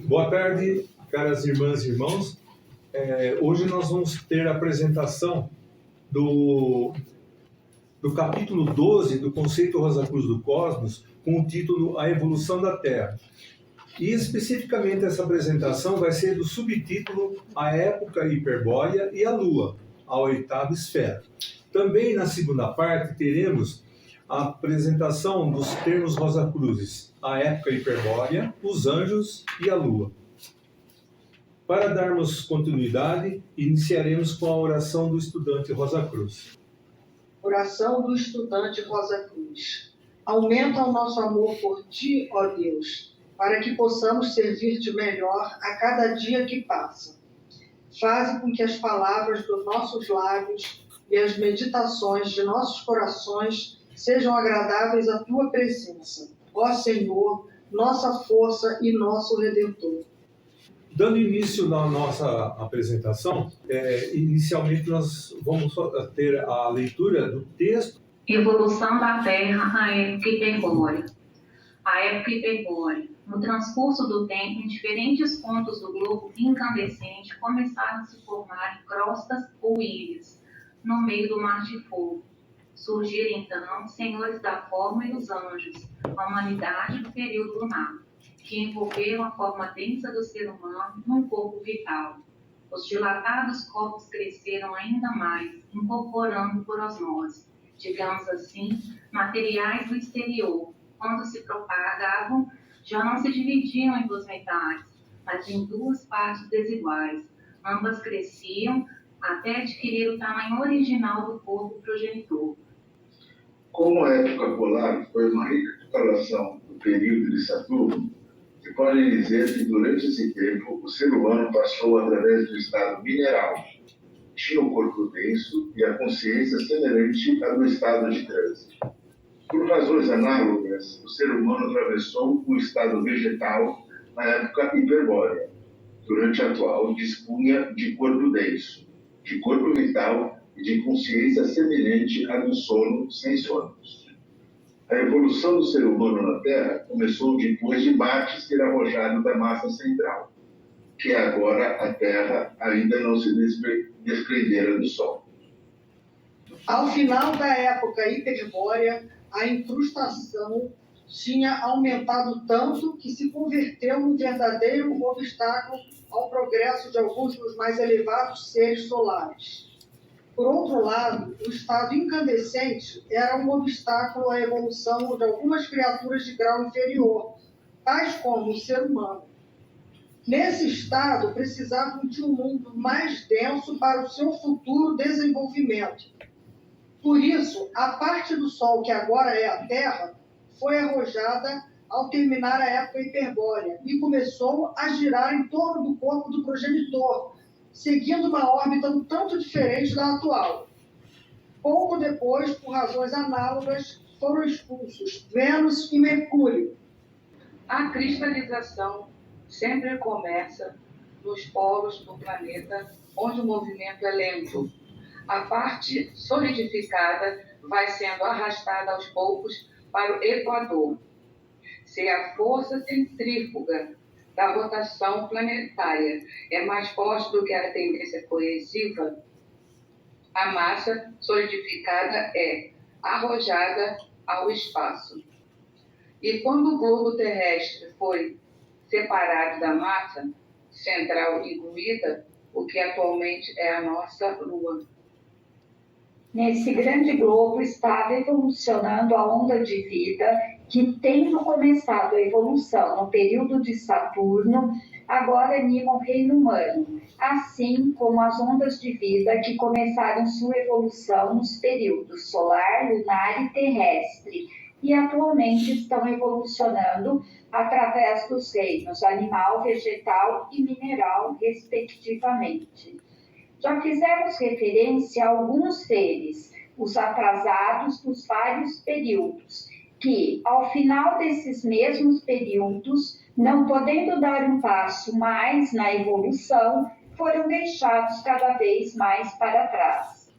Boa tarde, caras irmãs e irmãos. Hoje nós vamos ter a apresentação do capítulo 12 do Conceito Rosacruz do Cosmos, com o título A Evolução da Terra. E especificamente essa apresentação vai ser do subtítulo A Época Hiperbórea e a Lua, a oitava esfera. Também na segunda parte teremos a apresentação dos termos Rosacruzes, a época hiperbórea, os anjos e a lua. Para darmos continuidade, iniciaremos com a oração do estudante Rosacruz. Oração do estudante Rosacruz. Aumenta o nosso amor por ti, ó Deus, para que possamos servir-te melhor a cada dia que passa. Faze com que as palavras dos nossos lábios e as meditações de nossos corações sejam agradáveis à tua presença, ó Senhor, nossa força e nosso Redentor. Dando início na nossa apresentação, inicialmente nós vamos ter a leitura do texto. Evolução da Terra à época hiperbórea. A época hiperbórea. No transcurso do tempo, em diferentes pontos do globo incandescente, começaram a se formar crostas ou ilhas, no meio do mar de fogo. Surgiram então senhores da forma e os anjos, a humanidade do período lunar, que envolveram a forma densa do ser humano num corpo vital. Os dilatados corpos cresceram ainda mais, incorporando por osmose, digamos assim, materiais do exterior. Quando se propagavam, já não se dividiam em duas metades, mas em duas partes desiguais. Ambas cresciam até adquirir o tamanho original do corpo progenitor. Como a época polar foi uma recapitulação do período de Saturno, se pode dizer que durante esse tempo o ser humano passou através do estado mineral, tinha um corpo denso e a consciência semelhante à do estado de trânsito. Por razões análogas, o ser humano atravessou o estado vegetal na época hiperbórea, durante a qual dispunha de corpo denso, de corpo vital e de consciência semelhante à do sono sem sonhos. A evolução do ser humano na Terra começou depois de Marte ser arrojado da massa central, que agora a Terra ainda não se desprendera do Sol. Ao final da época hiperbórea, a incrustação tinha aumentado tanto que se converteu num verdadeiro obstáculo ao progresso de alguns dos mais elevados seres solares. Por outro lado, o estado incandescente era um obstáculo à evolução de algumas criaturas de grau inferior, tais como o ser humano. Nesse estado, precisavam de um mundo mais denso para o seu futuro desenvolvimento. Por isso, a parte do Sol, que agora é a Terra, foi arrojada ao terminar a época hiperbórea e começou a girar em torno do corpo do progenitor, seguindo uma órbita um tanto diferente da atual. Pouco depois, por razões análogas, foram expulsos Vênus e Mercúrio. A cristalização sempre começa nos polos do planeta, onde o movimento é lento. A parte solidificada vai sendo arrastada aos poucos para o equador. Se a força centrífuga da rotação planetária é mais forte do que a tendência coerciva, a massa solidificada é arrojada ao espaço. E quando o globo terrestre foi separado da massa central incluída, o que atualmente é a nossa Lua. Nesse grande globo estava evolucionando a onda de vida que, tendo começado a evolução no período de Saturno, agora anima o reino humano, assim como as ondas de vida que começaram sua evolução nos períodos solar, lunar e terrestre, e atualmente estão evolucionando através dos reinos animal, vegetal e mineral, respectivamente. Já fizemos referência a alguns seres, os atrasados dos vários períodos, que, ao final desses mesmos períodos, não podendo dar um passo mais na evolução, foram deixados cada vez mais para trás.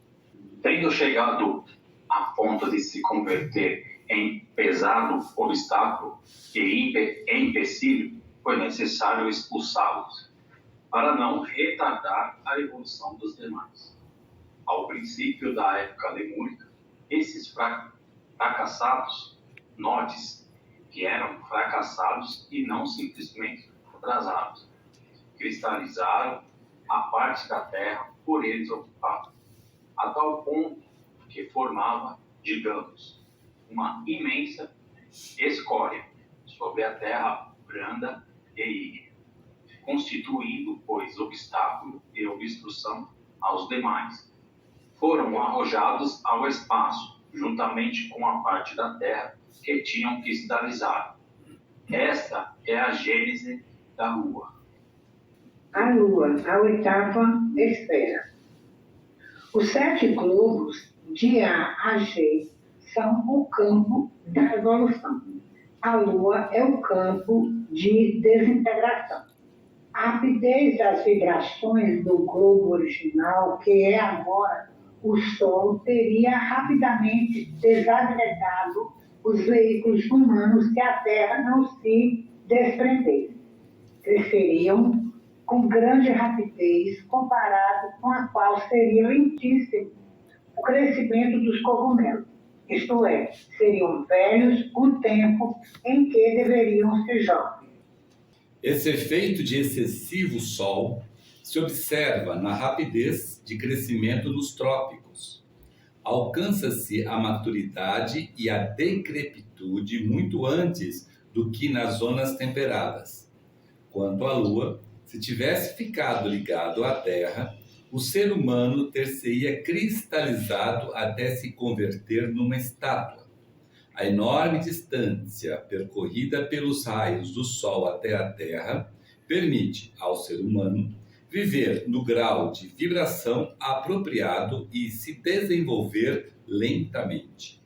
Tendo chegado a ponto de se converter em pesado obstáculo e empecilho, foi necessário expulsá-los, para não retardar a evolução dos demais. Ao princípio da época lemúrica, esses fracassados, note-se que eram fracassados e não simplesmente atrasados, cristalizaram a parte da terra por eles ocupada, a tal ponto que formava, digamos, uma imensa escória sobre a terra branda e ígnea, constituindo, pois, obstáculo e obstrução aos demais. Foram arrojados ao espaço, juntamente com a parte da terra que tinham cristalizado. Esta é a gênese da Lua. A Lua, a oitava esfera. Os 7 globos, de A a G, são o campo da evolução. A Lua é o campo de desintegração. A rapidez das vibrações do globo original, que é agora o Sol, teria rapidamente desagregado os veículos humanos que a Terra não se desprendesse. Cresceriam com grande rapidez comparado com a qual seria lentíssimo o crescimento dos cogumelos. Isto é, seriam velhos o tempo em que deveriam ser jovens. Esse efeito de excessivo sol se observa na rapidez de crescimento nos trópicos. Alcança-se a maturidade e a decrepitude muito antes do que nas zonas temperadas. Quanto à Lua, se tivesse ficado ligado à Terra, o ser humano ter-se-ia cristalizado até se converter numa estátua. A enorme distância percorrida pelos raios do Sol até a Terra permite ao ser humano viver no grau de vibração apropriado e se desenvolver lentamente.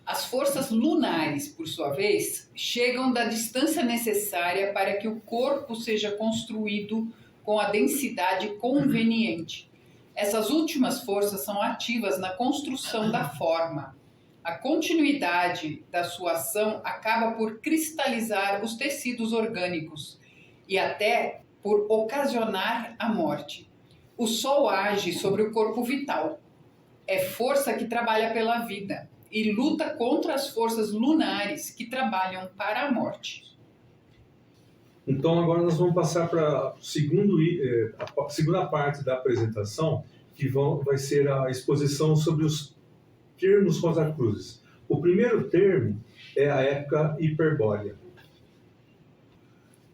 As forças lunares, por sua vez, chegam da distância necessária para que o corpo seja construído com a densidade conveniente. Essas últimas forças são ativas na construção da forma. A continuidade da sua ação acaba por cristalizar os tecidos orgânicos e até por ocasionar a morte. O Sol age sobre o corpo vital. É força que trabalha pela vida e luta contra as forças lunares que trabalham para a morte. Então agora nós vamos passar para a segunda parte da apresentação, que vai ser a exposição sobre os termos Rosacruzes. O primeiro termo é a época hiperbórea.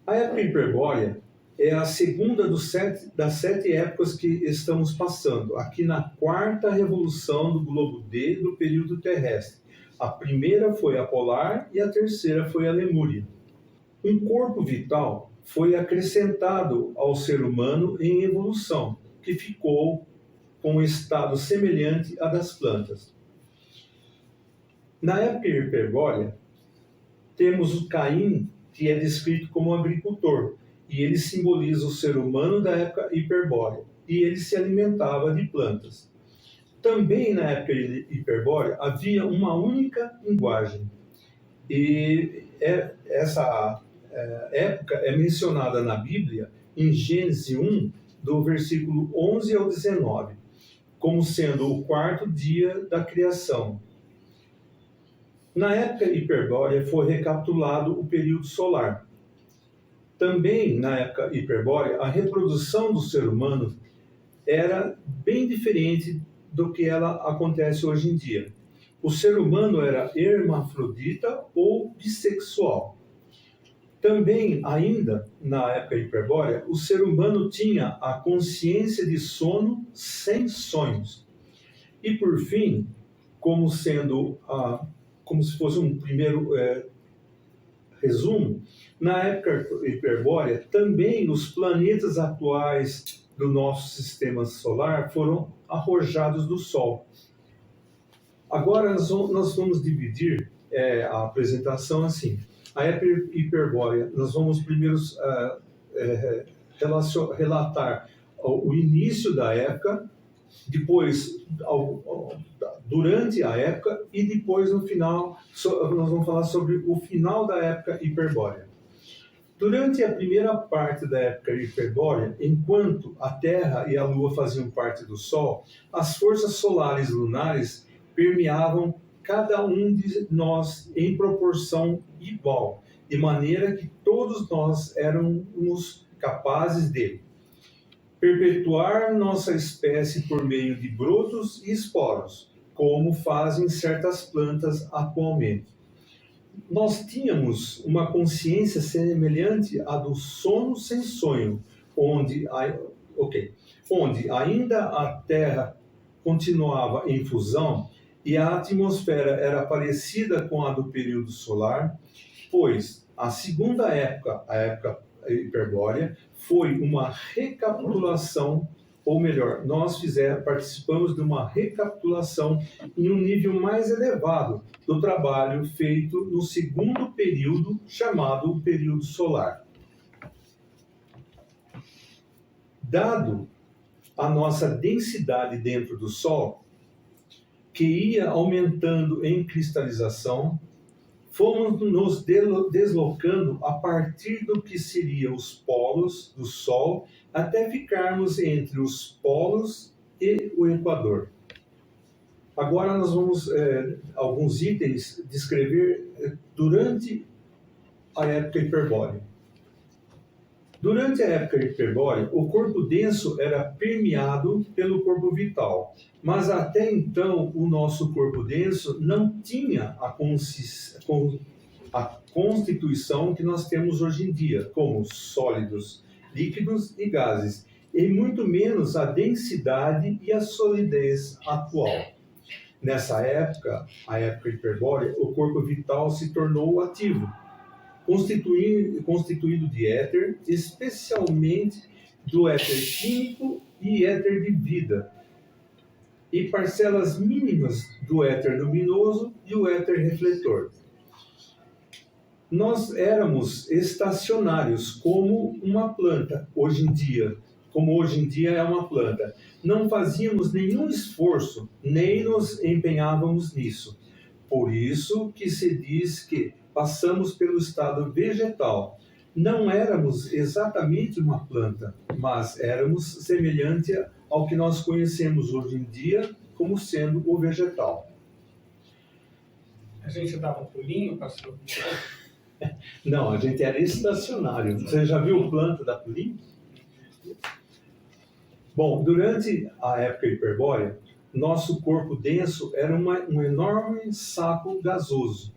A época hiperbórea é a segunda das 7 épocas que estamos passando, aqui na 4ª revolução do globo D do período terrestre. A primeira foi a polar e a terceira foi a lemúria. Um corpo vital foi acrescentado ao ser humano em evolução, que ficou com um estado semelhante à das plantas. Na época hiperbórea, temos o Caim, que é descrito como agricultor, e ele simboliza o ser humano da época hiperbórea, e ele se alimentava de plantas. Também na época hiperbórea havia uma única linguagem, e essa época é mencionada na Bíblia em Gênesis 1, do versículo 11 ao 19, como sendo o 4º dia da criação. Na época hiperbórea foi recapitulado o período solar. Também na época hiperbórea, a reprodução do ser humano era bem diferente do que ela acontece hoje em dia. O ser humano era hermafrodita ou bissexual. Também, ainda na época hiperbórea, o ser humano tinha a consciência de sono sem sonhos. E, por fim, como se fosse um primeiro resumo, na época hiperbórea, também os planetas atuais do nosso sistema solar foram arrojados do Sol. Agora nós vamos dividir a apresentação assim. A época hiperbórea, nós vamos primeiro relatar o início da época, depois durante a época e depois no final nós vamos falar sobre o final da época hiperbórea. Durante a primeira parte da época hiperbórea, enquanto a Terra e a Lua faziam parte do Sol, as forças solares e lunares permeavam cada um de nós em proporção igual, de maneira que todos nós éramos capazes de perpetuar nossa espécie por meio de brotos e esporos, como fazem certas plantas atualmente. Nós tínhamos uma consciência semelhante à do sono sem sonho, onde ainda a Terra continuava em fusão e a atmosfera era parecida com a do período solar, pois a segunda época, a época hiperbórea, foi uma recapitulação, ou melhor, participamos de uma recapitulação em um nível mais elevado do trabalho feito no segundo período, chamado período solar. Dado a nossa densidade dentro do Sol, que ia aumentando em cristalização, fomos nos deslocando a partir do que seriam os polos do Sol até ficarmos entre os polos e o Equador. Agora nós vamos, alguns itens, descrever durante a época hiperbórea. Durante a época hiperbórea, o corpo denso era permeado pelo corpo vital, mas até então o nosso corpo denso não tinha a constituição que nós temos hoje em dia, como sólidos, líquidos e gases, e muito menos a densidade e a solidez atual. Nessa época, a época hiperbórea, o corpo vital se tornou ativo, constituído de éter, especialmente do éter químico e éter de vida, e parcelas mínimas do éter luminoso e o éter refletor. Nós éramos estacionários como uma planta, hoje em dia é uma planta. Não fazíamos nenhum esforço, nem nos empenhávamos nisso. Por isso que se diz que passamos pelo estado vegetal. Não éramos exatamente uma planta, mas éramos semelhante ao que nós conhecemos hoje em dia como sendo o vegetal. A gente dava um pulinho, pastor? Não, a gente era estacionário. Você já viu planta da pulinho? Bom, durante a época hiperbórea, nosso corpo denso era um enorme saco gasoso.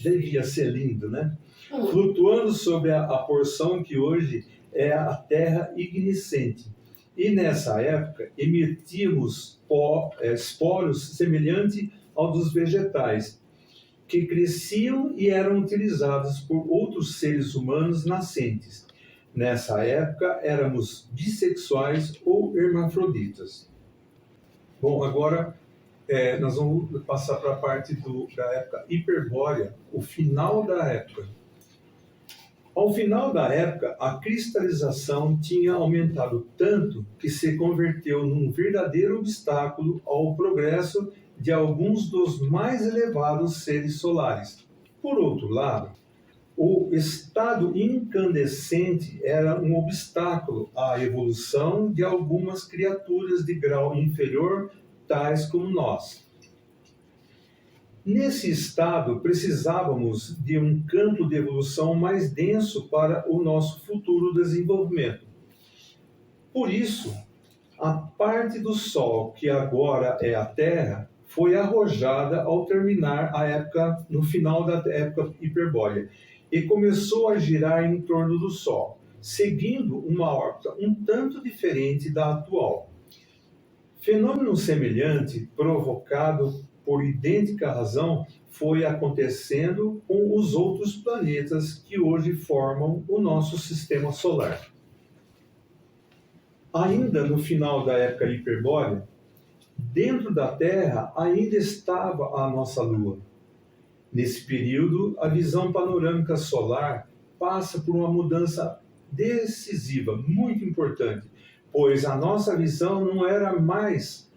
Devia ser lindo, né? Flutuando sobre a porção que hoje é a Terra igniscente. E nessa época emitíamos esporos semelhantes ao dos vegetais, que cresciam e eram utilizados por outros seres humanos nascentes. Nessa época éramos bissexuais ou hermafroditas. Bom, agora nós vamos passar para a parte da época hiperbórea, o final da época. Ao final da época, a cristalização tinha aumentado tanto que se converteu num verdadeiro obstáculo ao progresso de alguns dos mais elevados seres solares. Por outro lado, o estado incandescente era um obstáculo à evolução de algumas criaturas de grau inferior, tais como nós. Nesse estado, precisávamos de um campo de evolução mais denso para o nosso futuro desenvolvimento. Por isso, a parte do Sol, que agora é a Terra, foi arrojada ao terminar no final da época hiperbórea, e começou a girar em torno do Sol, seguindo uma órbita um tanto diferente da atual. Fenômeno semelhante, provocado por idêntica razão, foi acontecendo com os outros planetas que hoje formam o nosso sistema solar. Ainda no final da época hiperbórea, dentro da Terra ainda estava a nossa Lua. Nesse período, a visão panorâmica solar passa por uma mudança decisiva, muito importante, pois a nossa visão não era mais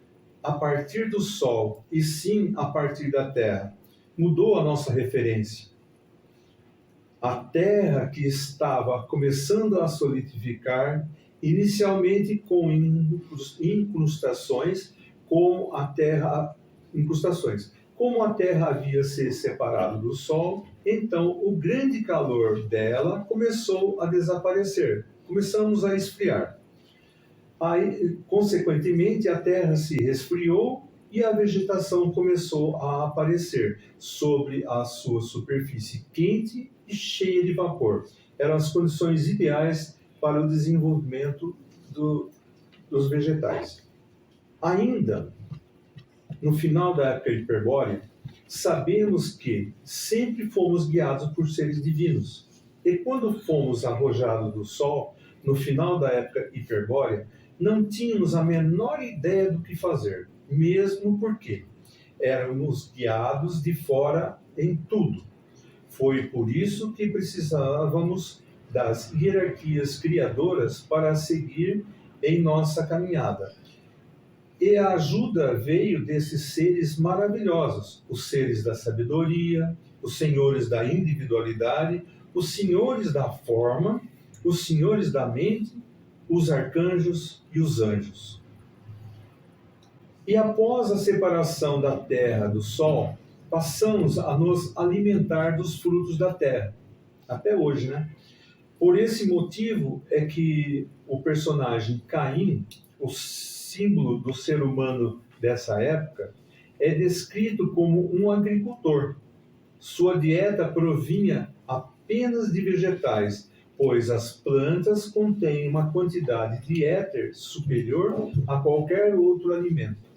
a partir do Sol, e sim a partir da Terra. Mudou a nossa referência. A terra que estava começando a solidificar, inicialmente com incrustações, como a terra havia se separado do Sol, então o grande calor dela começou a desaparecer. Começamos a esfriar. Aí, consequentemente, a terra se resfriou e a vegetação começou a aparecer sobre a sua superfície quente e cheia de vapor. Eram as condições ideais para o desenvolvimento dos vegetais. Ainda, no final da época hiperbórea, sabemos que sempre fomos guiados por seres divinos. E quando fomos arrojados do Sol, no final da época hiperbórea, não tínhamos a menor ideia do que fazer, mesmo porque éramos guiados de fora em tudo. Foi por isso que precisávamos das hierarquias criadoras para seguir em nossa caminhada. E a ajuda veio desses seres maravilhosos, os seres da sabedoria, os senhores da individualidade, os senhores da forma, os senhores da mente, os arcanjos e os anjos. E após a separação da terra do Sol, passamos a nos alimentar dos frutos da terra. Até hoje, né? Por esse motivo é que o personagem Caim, o símbolo do ser humano dessa época, é descrito como um agricultor. Sua dieta provinha apenas de vegetais, pois as plantas contêm uma quantidade de éter superior a qualquer outro alimento.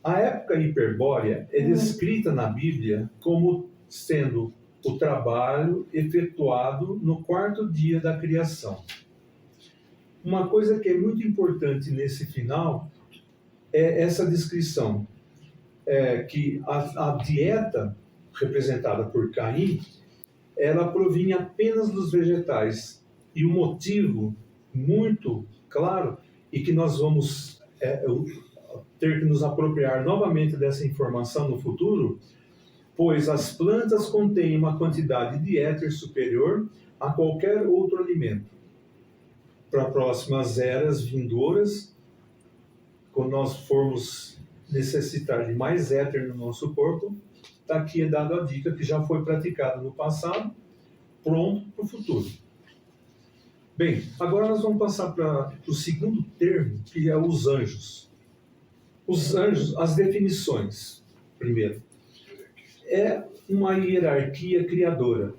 A época hiperbórea é descrita na Bíblia como sendo o trabalho efetuado no quarto dia da criação. Uma coisa que é muito importante nesse final é essa descrição, que a dieta representada por Caim, ela provinha apenas dos vegetais. E o motivo muito claro, e que nós vamos ter que nos apropriar novamente dessa informação no futuro, pois as plantas contêm uma quantidade de éter superior a qualquer outro alimento. Para próximas eras vindouras, quando nós formos necessitar de mais éter no nosso corpo, está aqui dado a dica que já foi praticada no passado, pronto para o futuro. Bem, agora nós vamos passar para o segundo termo, que é os anjos. Os anjos, as definições. Primeiro, é uma hierarquia criadora.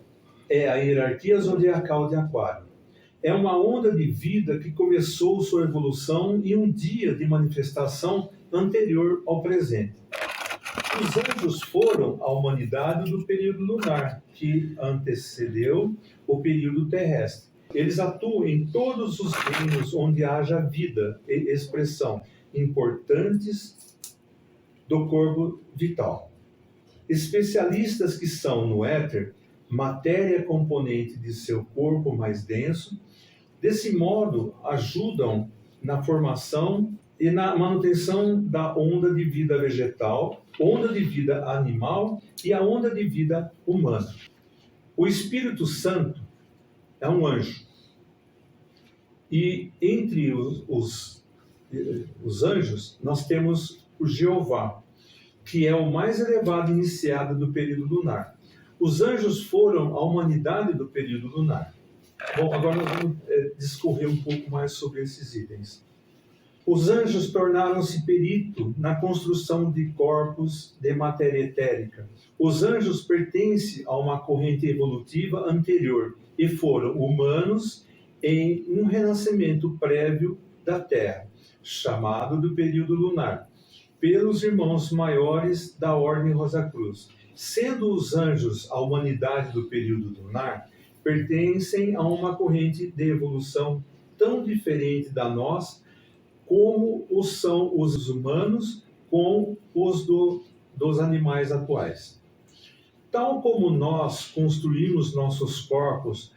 É a hierarquia zodiacal de Aquário. É uma onda de vida que começou sua evolução em um dia de manifestação anterior ao presente. Os anjos foram a humanidade do período lunar, que antecedeu o período terrestre. Eles atuam em todos os reinos onde haja vida e expressão importantes do corpo vital. Especialistas que são no éter, matéria componente de seu corpo mais denso, desse modo ajudam na formação e na manutenção da onda de vida vegetal, onda de vida animal e a onda de vida humana. O Espírito Santo é um anjo. E entre os anjos, nós temos o Jeová, que é o mais elevado iniciado do período lunar. Os anjos foram a humanidade do período lunar. Bom, agora nós vamos discorrer um pouco mais sobre esses itens. Os anjos tornaram-se perito na construção de corpos de matéria etérica. Os anjos pertencem a uma corrente evolutiva anterior e foram humanos em um renascimento prévio da Terra, chamado do período lunar, pelos irmãos maiores da Ordem Rosa Cruz. Sendo os anjos a humanidade do período lunar, pertencem a uma corrente de evolução tão diferente da nossa como são os humanos com os dos animais atuais. Tal como nós construímos nossos corpos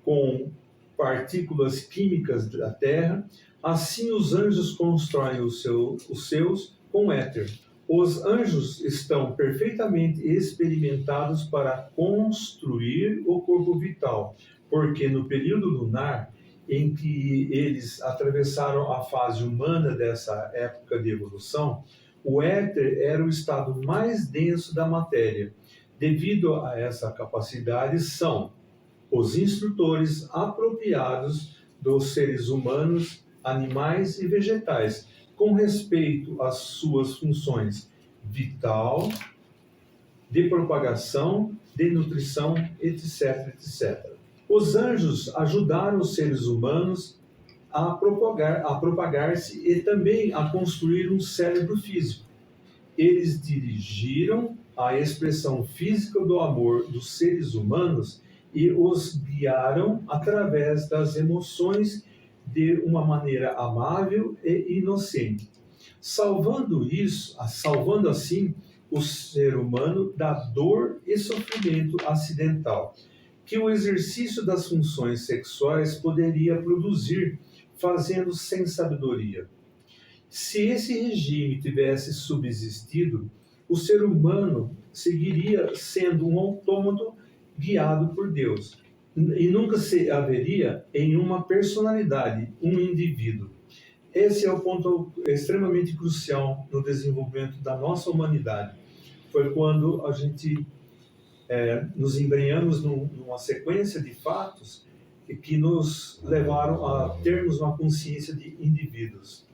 com partículas químicas da Terra, assim os anjos constroem os seus com éter, Os anjos estão perfeitamente experimentados para construir o corpo vital, porque no período lunar, em que eles atravessaram a fase humana dessa época de evolução, o éter era o estado mais denso da matéria. Devido a essa capacidade, são os instrutores apropriados dos seres humanos, animais e vegetais, com respeito às suas funções vital, de propagação, de nutrição, etc, etc. Os anjos ajudaram os seres humanos a propagar-se e também a construir um cérebro físico. Eles dirigiram a expressão física do amor dos seres humanos e os guiaram através das emoções de uma maneira amável e inocente, salvando assim o ser humano da dor e sofrimento acidental que o exercício das funções sexuais poderia produzir, fazendo sem sabedoria. Se esse regime tivesse subsistido, o ser humano seguiria sendo um autômato guiado por Deus, e nunca se haveria em uma personalidade, um indivíduo. Esse é o ponto extremamente crucial no desenvolvimento da nossa humanidade. Foi quando a gente nos embrenhamos numa sequência de fatos que nos levaram a termos uma consciência de indivíduos.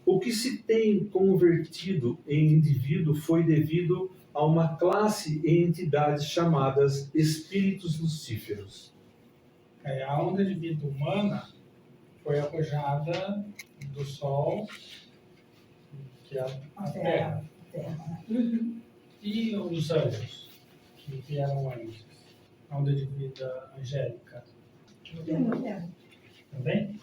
O que se tem convertido em indivíduo foi devido a uma classe e entidades chamadas espíritos lucíferos. A onda de vida humana foi arrojada do Sol, que é a Terra. E os anjos, que vieram antes? A onda de vida angélica. Também?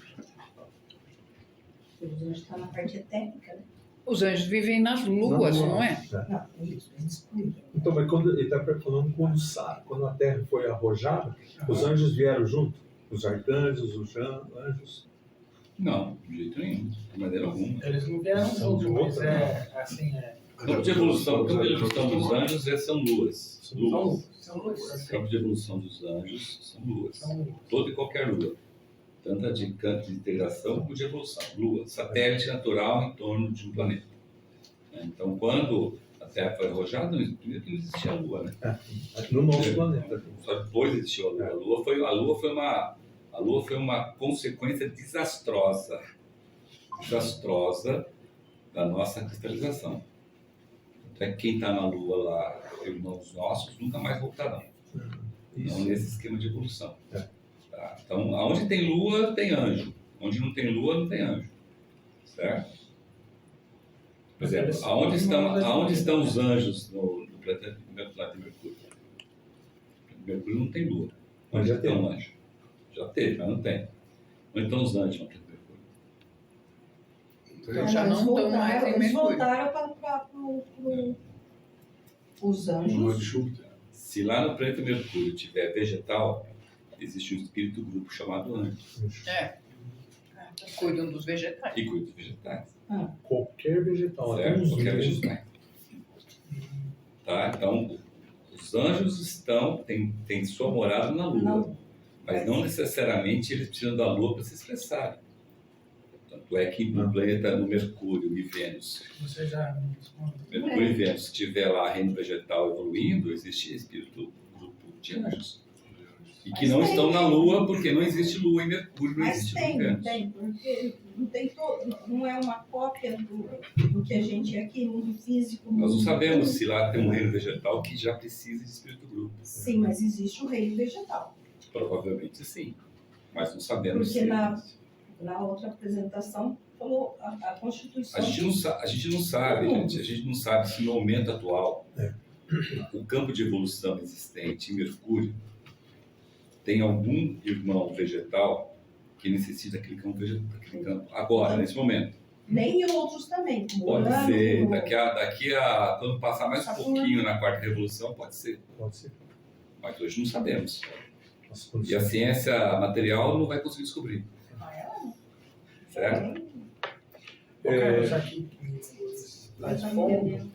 Os anjos estão na parte etérica, né? Os anjos vivem nas luas, não é? Não, é isso, eles excluíram. Então, mas quando ele está falando quando a Terra foi arrojada, os anjos vieram junto? Os arcanjos, os anjos? Não, de jeito nenhum, de maneira alguma. Eles não vieram juntos, mas O campo de evolução dos anjos são luas. São luas. O campo de evolução dos anjos são luas. Toda e qualquer lua. Tanto a de campo de integração como de evolução. Lua, satélite natural em torno de um planeta. Então, quando a Terra foi arrojada, primeiro que não existia a Lua, né? No nosso planeta. Só depois existiu a Lua. A Lua foi uma consequência desastrosa da nossa cristalização. Até quem está na Lua lá, irmãos nossos, nunca mais voltarão. Não nesse esquema de evolução. Tá? Então, aonde tem Lua, tem anjo. Onde não tem Lua, não tem anjo. Certo? Por exemplo, aonde estão os anjos no planeta Mercúrio? Mercúrio não tem Lua. Onde já tem um anjo? Já teve, mas não tem. Onde estão os anjos no planeta Mercúrio? Já não estão mais em Eles Mercúrio. voltaram para os anjos. Se lá no planeta Mercúrio tiver vegetal, existe um espírito grupo chamado anjo. Cuidam dos vegetais. E cuida dos vegetais. Qualquer vegetal. Certo? Qualquer vegetal. Tá? Então, os anjos têm sua morada na Lua. Mas não necessariamente eles precisam da Lua para se expressarem. Tanto é que no planeta, no Mercúrio e Vênus, Você já me respondeu. Mercúrio e Vênus, se tiver lá reino vegetal evoluindo, existe espírito grupo de anjos. E que não estão na Lua, porque não existe Lua em Mercúrio, não Mas existe tem, Vênus. porque não é uma cópia do que a gente é aqui, mundo físico. Nós não mundo sabemos físico. se lá tem um reino vegetal que já precisa de espírito grupo. Sim, mas existe o reino vegetal. Provavelmente sim, mas não sabemos Porque se na outra apresentação falou a Constituição. A gente não sabe, gente. A gente não sabe se no momento atual o campo de evolução existente em Mercúrio tem algum irmão vegetal que necessita daquele campo vegetal, agora, nesse momento. Nem em outros também. Como Pode Urano, ser, como- daqui a quando passar mais um Saturno. pouquinho na quarta revolução, pode ser. Pode ser. Mas hoje não sabemos. Nossa, E a ciência material não vai conseguir descobrir. Certo? Ô, Carlos, aqui mais fundo,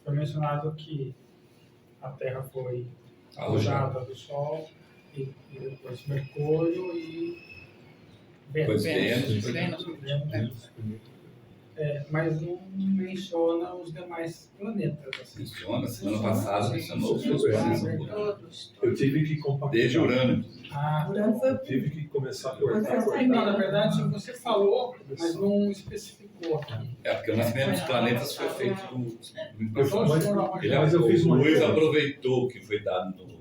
foi mencionado que a Terra foi arrojada do Sol, e depois Mercúrio e Vênus. Mas não menciona os demais planetas. Assim. Menciona, semana passada mencionou os dois planetas. Eu tive que compactar. Desde Urano. Urano foi o Tive que começar a cortar. Não, na verdade, você falou, mas não especificou aqui. Porque o nascimento dos planetas foi feito no Mas eu fiz uma Luiz aproveitou o que foi dado no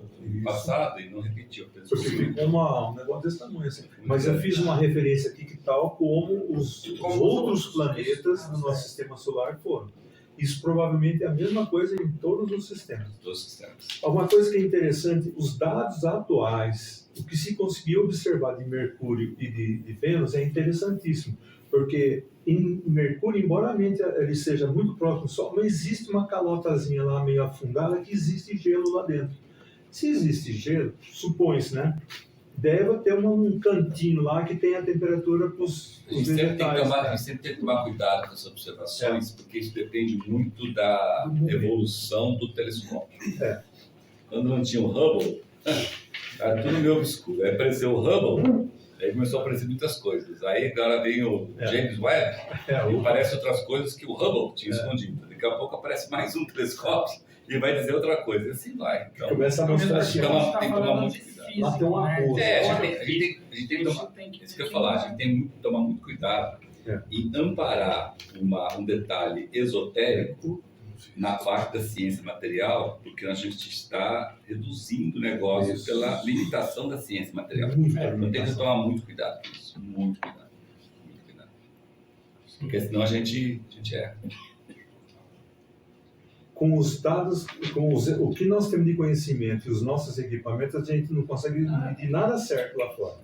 passado e não repetiu. Porque ficou um negócio desse tamanho assim. Mas eu fiz uma referência aqui que tal como os outros planetas no nosso sistema solar foram. Isso provavelmente é a mesma coisa em todos os sistemas. Alguma coisa que é interessante, os dados atuais, o que se conseguiu observar de Mercúrio e de Vênus é interessantíssimo. Porque em Mercúrio, embora a mente ele seja muito próximo do Sol, mas existe uma calotazinha lá meio afundada que existe gelo lá dentro. Se existe gelo, supõe-se, né? Deve ter um cantinho lá que tem a temperatura para os vegetais. A gente sempre tem que tomar cuidado com as observações, porque isso depende muito da evolução do telescópio. Quando não tinha o Hubble, era tudo meio obscuro. Aí apareceu o Hubble, aí começou a aparecer muitas coisas. Aí agora vem o James Webb, e aparecem outras coisas que o Hubble tinha escondido. Daqui a pouco aparece mais um telescópio e vai dizer outra coisa. E assim vai. Então, começa a mostrar tem que tomar muito cuidado. Lá tem uma coisa. A gente tem que tomar. Isso que eu ia falar, a gente tem que tomar muito cuidado em amparar um detalhe esotérico na parte da ciência material, porque a gente está reduzindo o negócio pela limitação da ciência material. Então tem que tomar muito cuidado com isso. Muito cuidado. Muito cuidado. Porque senão a gente erra. Com os dados, o que nós temos de conhecimento e os nossos equipamentos, a gente não consegue medir nada certo lá fora.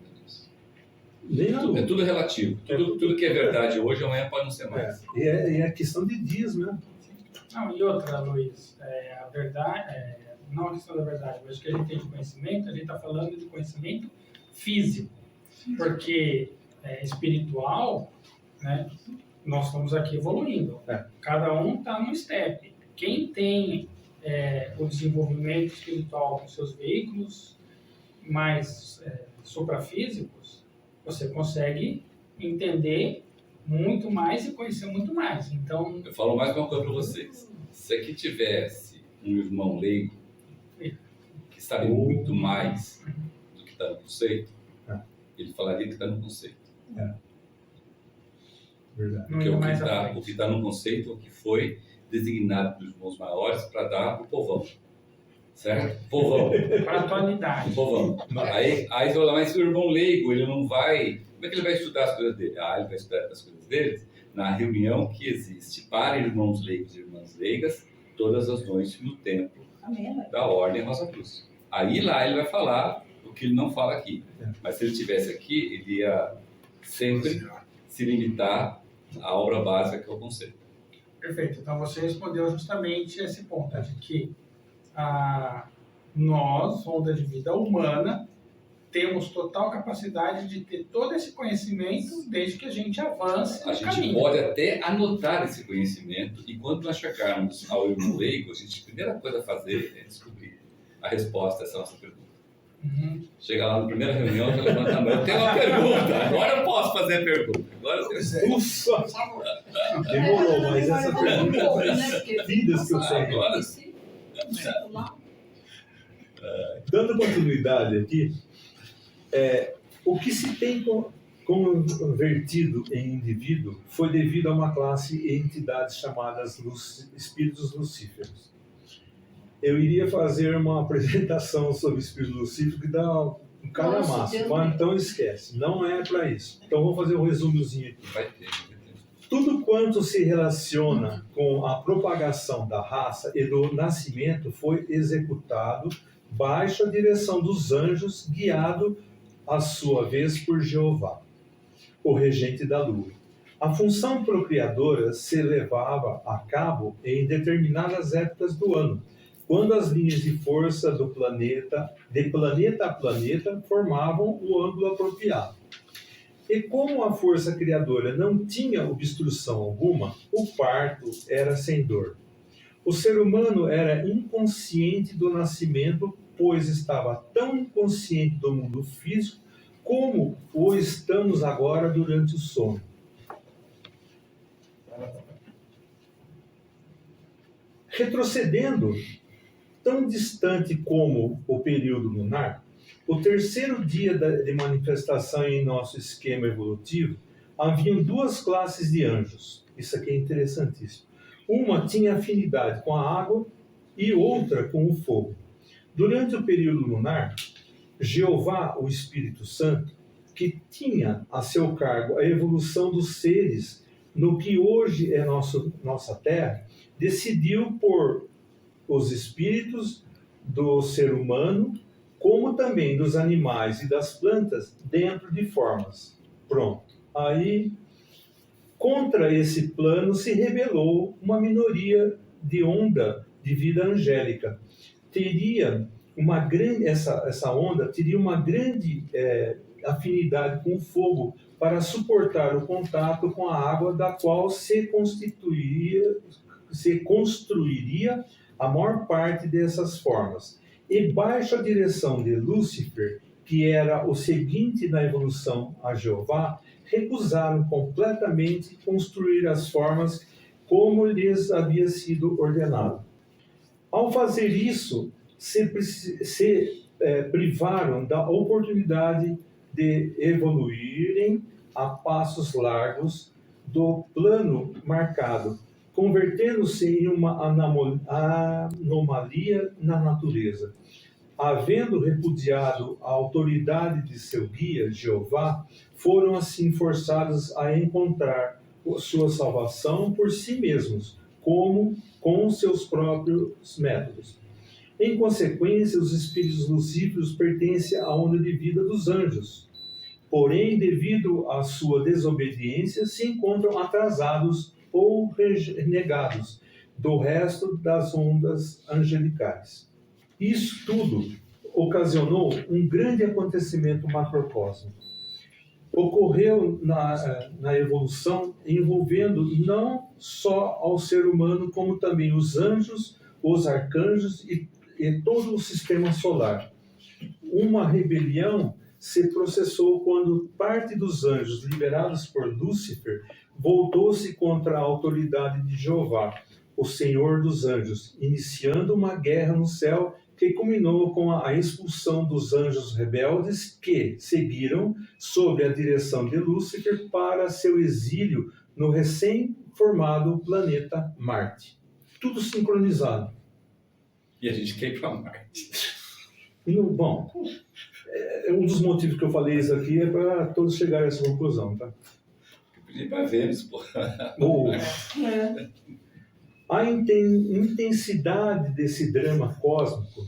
Nem na Lua. É tudo relativo. Tudo que é verdade hoje, amanhã pode não ser mais. E é questão de dias mesmo. Não, e outra, Luiz, a verdade, não a questão da verdade, mas o que a gente tem de conhecimento, a gente está falando de conhecimento físico. Porque espiritual, né, nós estamos aqui evoluindo. Cada um está num step. Quem tem o desenvolvimento espiritual com seus veículos mais suprafísicos, você consegue entender muito mais e conhecer muito mais. Então, eu falo mais uma coisa para vocês. Se aqui tivesse um irmão leigo que sabe muito mais do que está no conceito, ele falaria que está no conceito. Verdade. Porque o que está no conceito é o que foi designado dos irmãos maiores para dar para o povão. Certo? Povão. Para a atualidade. Povão. Aí você fala, mas se o irmão leigo, ele não vai... Como é que ele vai estudar as coisas dele? Ele vai estudar as coisas dele na reunião que existe para irmãos leigos e irmãs leigas, todas as noites no templo da Ordem Rosa Cruz. Aí lá ele vai falar o que ele não fala aqui. Mas se ele estivesse aqui, ele ia sempre se limitar à obra básica, que é o conceito. Perfeito. Então você respondeu justamente esse ponto, de que nós, onda de vida humana, temos total capacidade de ter todo esse conhecimento desde que a gente avance no caminho. A gente pode até anotar esse conhecimento e quando nós chegarmos ao irmão leigo, a primeira coisa a fazer é descobrir a resposta a essa nossa pergunta. Chega lá na primeira reunião, já levanta a mão. Eu tenho uma pergunta, agora eu posso fazer a pergunta. Agora eu tenho... Ufa! Demorou, mas essa pergunta é vidas que eu sei. Agora dando continuidade aqui, o que se tem convertido em indivíduo foi devido a uma classe de entidades chamadas espíritos lucíferos. Eu iria fazer uma apresentação sobre espírito lucífero que dá um calhamaço, mas então esquece, não é para isso. Então vou fazer um resumozinho aqui. Vai ter. Tudo quanto se relaciona com a propagação da raça e do nascimento foi executado baixo a direção dos anjos, guiado à sua vez por Jeová, o regente da lua. A função procriadora se levava a cabo em determinadas épocas do ano, quando as linhas de força do planeta, de planeta a planeta, formavam o ângulo apropriado. E como a força criadora não tinha obstrução alguma, o parto era sem dor. O ser humano era inconsciente do nascimento, pois estava tão inconsciente do mundo físico como o estamos agora durante o sono. Retrocedendo tão distante como o período lunar, o terceiro dia de manifestação em nosso esquema evolutivo, haviam duas classes de anjos. Isso aqui é interessantíssimo. Uma tinha afinidade com a água e outra com o fogo. Durante o período lunar, Jeová, o Espírito Santo, que tinha a seu cargo a evolução dos seres no que hoje é nossa Terra, decidiu pôr os espíritos do ser humano, como também dos animais e das plantas, dentro de formas. Pronto. Aí, contra esse plano se rebelou uma minoria de onda de vida angélica. Essa onda teria uma grande afinidade com o fogo para suportar o contato com a água, da qual se construiria a maior parte dessas formas. E baixo a direção de Lúcifer, que era o seguinte na evolução a Jeová, recusaram completamente construir as formas como lhes havia sido ordenado. Ao fazer isso, se privaram da oportunidade de evoluírem a passos largos do plano marcado, convertendo-se em uma anomalia na natureza. Havendo repudiado a autoridade de seu guia, Jeová, foram assim forçados a encontrar sua salvação por si mesmos, como com seus próprios métodos. Em consequência, os espíritos lucíferos pertencem à onda de vida dos anjos. Porém, devido à sua desobediência, se encontram atrasados ou renegados do resto das ondas angelicais. Isso tudo ocasionou um grande acontecimento macrocósmico. Ocorreu na evolução, envolvendo não só ao ser humano, como também os anjos, os arcanjos e todo o sistema solar. Uma rebelião se processou quando parte dos anjos, liberados por Lúcifer, voltou-se contra a autoridade de Jeová, o Senhor dos anjos, iniciando uma guerra no céu que culminou com a expulsão dos anjos rebeldes que seguiram sob a direção de Lúcifer para seu exílio no recém-formado planeta Marte. Tudo sincronizado. E a gente quer ir para Marte. Bom, um dos motivos que eu falei isso aqui é para todos chegarem a essa conclusão, tá? Eu pedi para Vênus, porra. A intensidade desse drama cósmico,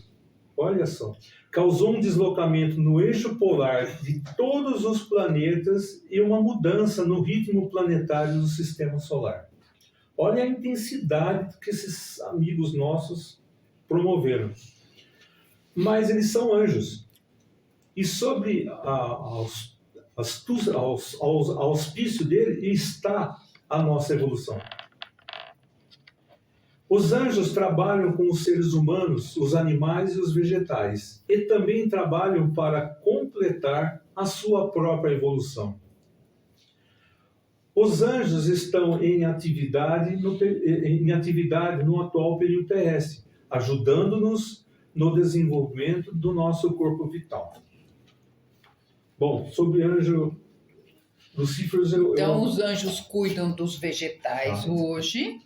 olha só, causou um deslocamento no eixo polar de todos os planetas e uma mudança no ritmo planetário do sistema solar. Olha a intensidade que esses amigos nossos promoveram. Mas eles são anjos. E sobre auspício dele está a nossa evolução. Os anjos trabalham com os seres humanos, os animais e os vegetais, e também trabalham para completar a sua própria evolução. Os anjos estão em atividade no atual período terrestre, ajudando-nos no desenvolvimento do nosso corpo vital. Bom, sobre anjo Lucíferos... Então, os anjos cuidam dos vegetais hoje...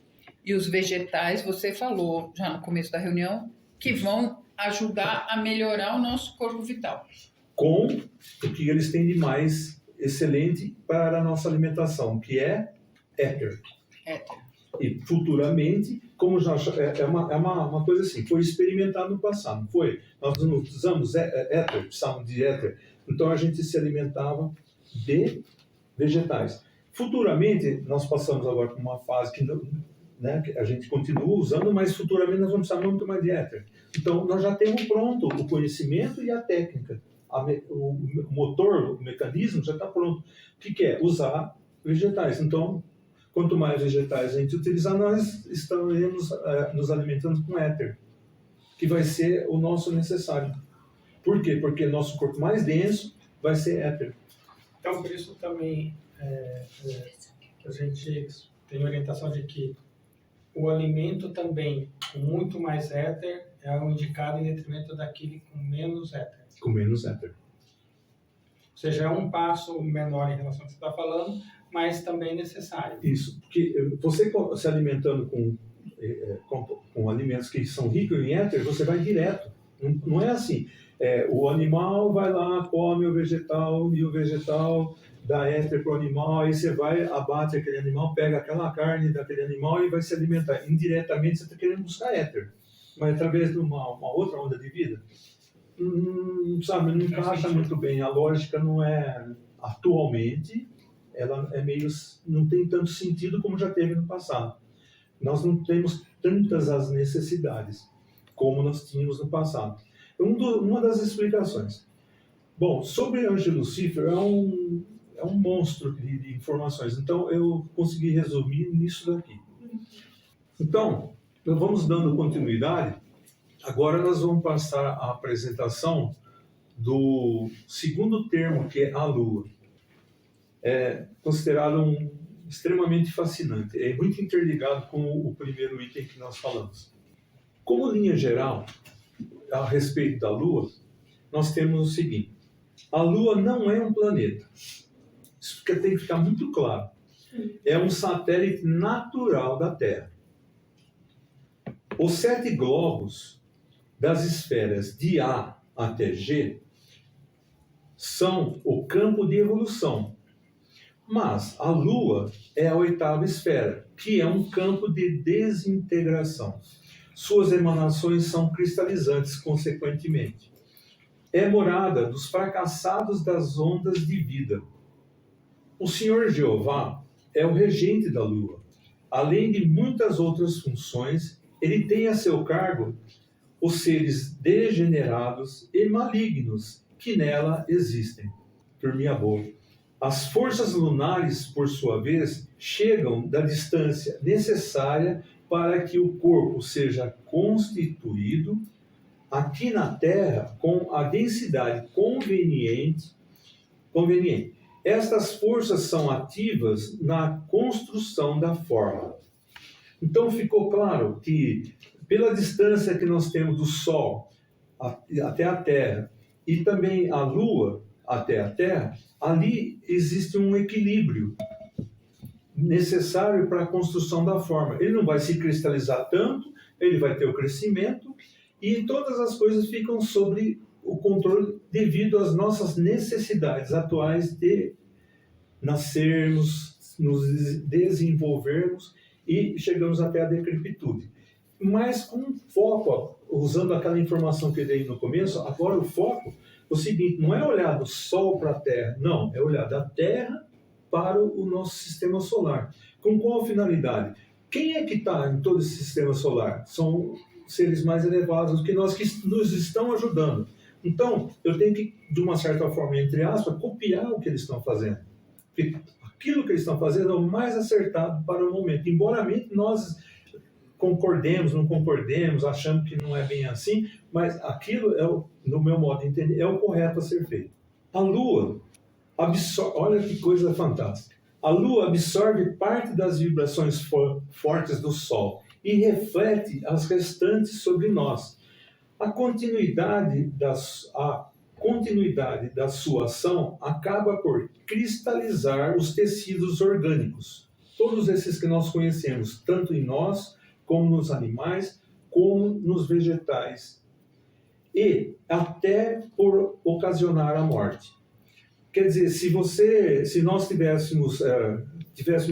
E os vegetais, você falou já no começo da reunião, que vão ajudar a melhorar o nosso corpo vital. Com o que eles têm de mais excelente para a nossa alimentação, que é éter. E futuramente, como já é uma coisa assim, foi experimentado no passado, não foi? Nós não usamos éter, precisamos de éter. Então a gente se alimentava de vegetais. Futuramente, nós passamos agora por uma fase que que a gente continua usando, mas futuramente nós vamos precisar muito mais de éter. Então, nós já temos pronto o conhecimento e a técnica. o motor, o mecanismo já está pronto. O que é? Usar vegetais. Então, quanto mais vegetais a gente utilizar, nós estaremos nos alimentando com éter, que vai ser o nosso necessário. Por quê? Porque nosso corpo mais denso vai ser éter. Então, por isso também a gente tem orientação de que o alimento também com muito mais éter é o indicado em detrimento daquele com menos éter. Com menos éter. Ou seja, é um passo menor em relação ao que você está falando, mas também necessário. Isso, porque você se alimentando com alimentos que são ricos em éter, você vai direto. Não é assim. O animal vai lá, come o vegetal, e o vegetal dá éter para o animal, aí você vai, abate aquele animal, pega aquela carne daquele animal e vai se alimentar. Indiretamente você está querendo buscar éter, mas através de uma outra onda de vida. Sabe, não encaixa muito bem. A lógica não é, atualmente, ela é meio, não tem tanto sentido como já teve no passado. Nós não temos tantas as necessidades como nós tínhamos no passado. Uma das explicações. Bom, sobre Anjo e Lucifer, é um monstro de informações. Então, eu consegui resumir nisso daqui. Então, nós vamos dando continuidade. Agora nós vamos passar a apresentação do segundo termo, que é a Lua. É considerado extremamente fascinante. É muito interligado com o primeiro item que nós falamos. Como linha geral, a respeito da Lua, nós temos o seguinte. A Lua não é um planeta. Isso tem que ficar muito claro. É um satélite natural da Terra. Os 7 globos das esferas de A até G são o campo de evolução. Mas a Lua é a 8ª esfera, que é um campo de desintegração. Suas emanações são cristalizantes, consequentemente. É morada dos fracassados das ondas de vida. O Senhor Jeová é o regente da Lua. Além de muitas outras funções, ele tem a seu cargo os seres degenerados e malignos que nela existem. Turminha boa. As forças lunares, por sua vez, chegam da distância necessária para que o corpo seja constituído aqui na Terra com a densidade conveniente. Estas forças são ativas na construção da forma. Então ficou claro que, pela distância que nós temos do Sol até a Terra e também a Lua até a Terra, ali existe um equilíbrio necessário para a construção da forma. Ele não vai se cristalizar tanto, ele vai ter o crescimento e todas as coisas ficam sob o controle devido às nossas necessidades atuais de nascermos, nos desenvolvermos e chegamos até a decrepitude. Mas com foco, usando aquela informação que eu dei no começo, agora o foco é o seguinte, não é olhar do Sol para a Terra, não, é olhar da Terra para o nosso sistema solar. Com qual finalidade? Quem é que está em todo esse sistema solar? São seres mais elevados que nós, que nos estão ajudando. Então, eu tenho que, de uma certa forma, entre aspas, copiar o que eles estão fazendo. Porque aquilo que eles estão fazendo é o mais acertado para o momento. Embora nós concordemos, não concordemos, achamos que não é bem assim, mas aquilo, no meu modo de entender, é o correto a ser feito. A Lua absorve, olha que coisa fantástica. A Lua absorve parte das vibrações fortes do Sol e reflete as restantes sobre nós. A continuidade da sua ação acaba por cristalizar os tecidos orgânicos. Todos esses que nós conhecemos, tanto em nós, como nos animais, como nos vegetais. E até por ocasionar a morte. Quer dizer, se nós tivéssemos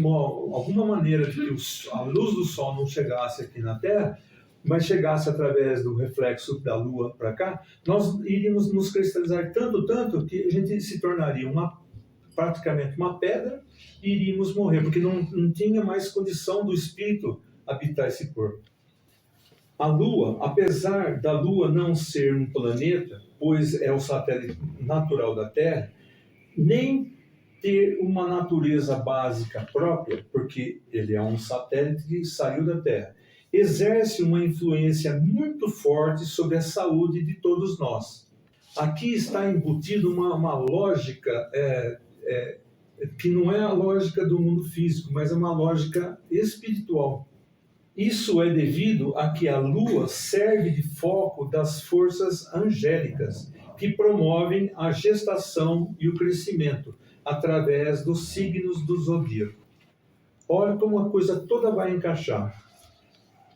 alguma maneira de que a luz do Sol não chegasse aqui na Terra, mas chegasse através do reflexo da Lua para cá, nós iríamos nos cristalizar tanto que a gente se tornaria praticamente uma pedra e iríamos morrer, porque não tinha mais condição do espírito habitar esse corpo. A Lua, apesar da Lua não ser um planeta, pois é o satélite natural da Terra, nem ter uma natureza básica própria, porque ele é um satélite que saiu da Terra, exerce uma influência muito forte sobre a saúde de todos nós. Aqui está embutido uma lógica que não é a lógica do mundo físico, mas é uma lógica espiritual. Isso é devido a que a Lua serve de foco das forças angélicas, que promovem a gestação e o crescimento através dos signos do zodíaco. Olha como a coisa toda vai encaixar.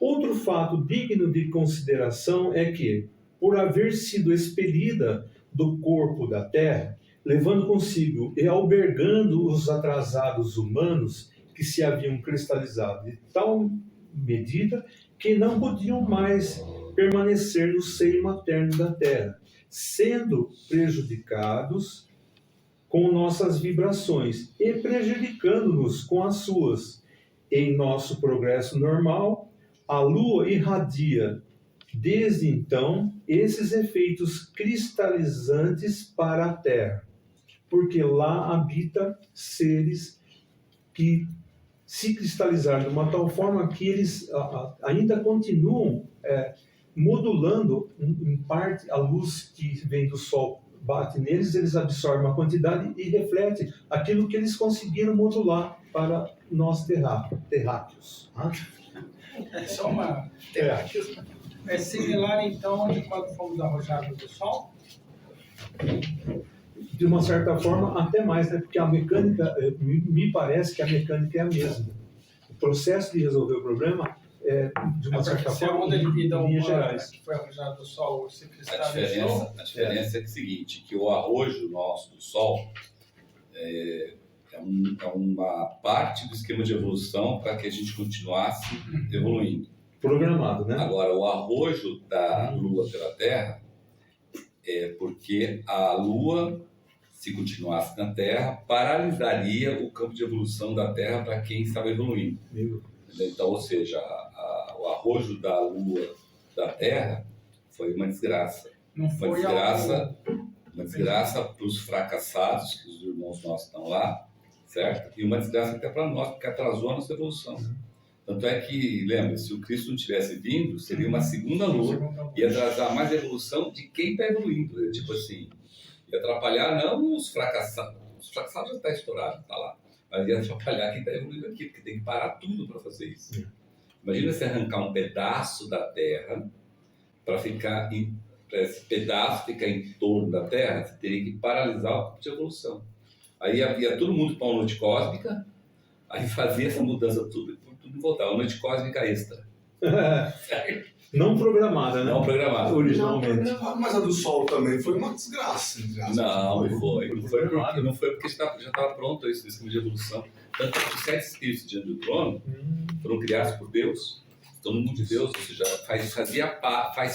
Outro fato digno de consideração é que, por haver sido expelida do corpo da Terra, levando consigo e albergando os atrasados humanos que se haviam cristalizado de tal medida que não podiam mais permanecer no seio materno da Terra, sendo prejudicados com nossas vibrações e prejudicando-nos com as suas. Em nosso progresso normal, a Lua irradia desde então esses efeitos cristalizantes para a Terra, porque lá habita seres que se cristalizaram de uma tal forma que eles ainda continuam modulando em parte a luz que vem do Sol bate neles, eles absorvem uma quantidade e reflete aquilo que eles conseguiram modular para nós terráqueos. É só uma... É similar, então, de quando fomos arrojados do Sol? De uma certa forma, até mais, né? Porque a mecânica, me parece que a mecânica é a mesma. O processo de resolver o problema é, de uma certa forma, onde ele em dá linhas gerais. que foi arrojado do Sol, se A cristalizou. diferença é o seguinte, que o arrojo nosso do Sol é uma parte do esquema de evolução para que a gente continuasse evoluindo. Programado, né? Agora, o arrojo da Lua pela Terra é porque a Lua, se continuasse na Terra, paralisaria o campo de evolução da Terra para quem estava evoluindo. Então, ou seja, o arrojo da Lua da Terra foi uma desgraça. Não foi uma desgraça para os fracassados, que os irmãos nossos estão lá, certo? E uma desgraça até para nós, porque atrasou a nossa evolução. Tanto é que, lembra, se o Cristo não tivesse vindo, seria uma segunda Lua, ia atrasar mais a evolução de quem está evoluindo. Tipo assim, ia atrapalhar não os fracassados. Os fracassados já está estourado, está lá. Mas ia atrapalhar quem está evoluindo aqui, porque tem que parar tudo para fazer isso. Imagina se arrancar um pedaço da Terra para esse pedaço ficar em torno da Terra, você teria que paralisar o campo de evolução. Aí ia todo mundo para uma noite cósmica, aí fazia essa mudança tudo voltar, uma noite cósmica extra. Não programada, né? Não programada. Originalmente. Mas a do Sol também foi uma desgraça. Não foi porque já estava pronto esse esquema de evolução. Tanto que os 7 espíritos diante do trono foram criados por Deus, estão no mundo de Deus, ou seja, faz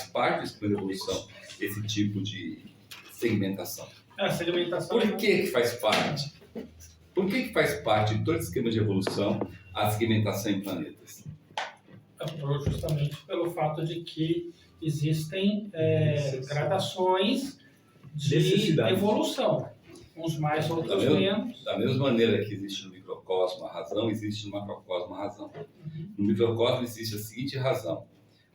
parte do esquema de evolução esse tipo de segmentação. Por que faz parte? Por que faz parte de todo esse esquema de evolução a segmentação em planetas? Justamente pelo fato de que existem gradações de evolução, uns mais, outros menos. Da mesma maneira que existe no microcosmo a razão, existe no macrocosmo a razão. No microcosmo existe a seguinte razão: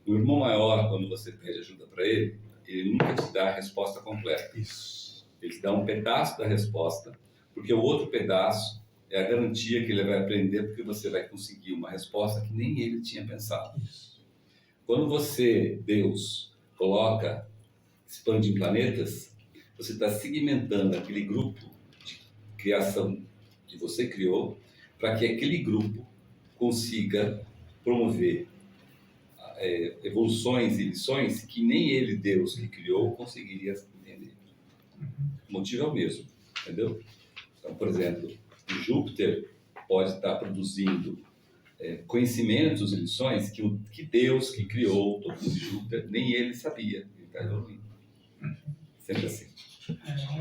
o irmão maior, quando você pede ajuda para ele, ele nunca te dá a resposta completa. Ele te dá um pedaço da resposta, porque o outro pedaço é a garantia que ele vai aprender, porque você vai conseguir uma resposta que nem ele tinha pensado. Quando você, Deus, expande em planetas, você está segmentando aquele grupo de criação que você criou, para que aquele grupo consiga promover evoluções e lições que nem ele, Deus, que criou, conseguiria entender. O motivo é o mesmo, entendeu? Então, por exemplo, Júpiter pode estar produzindo conhecimentos e lições que Deus, que criou todo mundo de Júpiter, nem ele sabia. Ele está evoluindo. Sempre assim.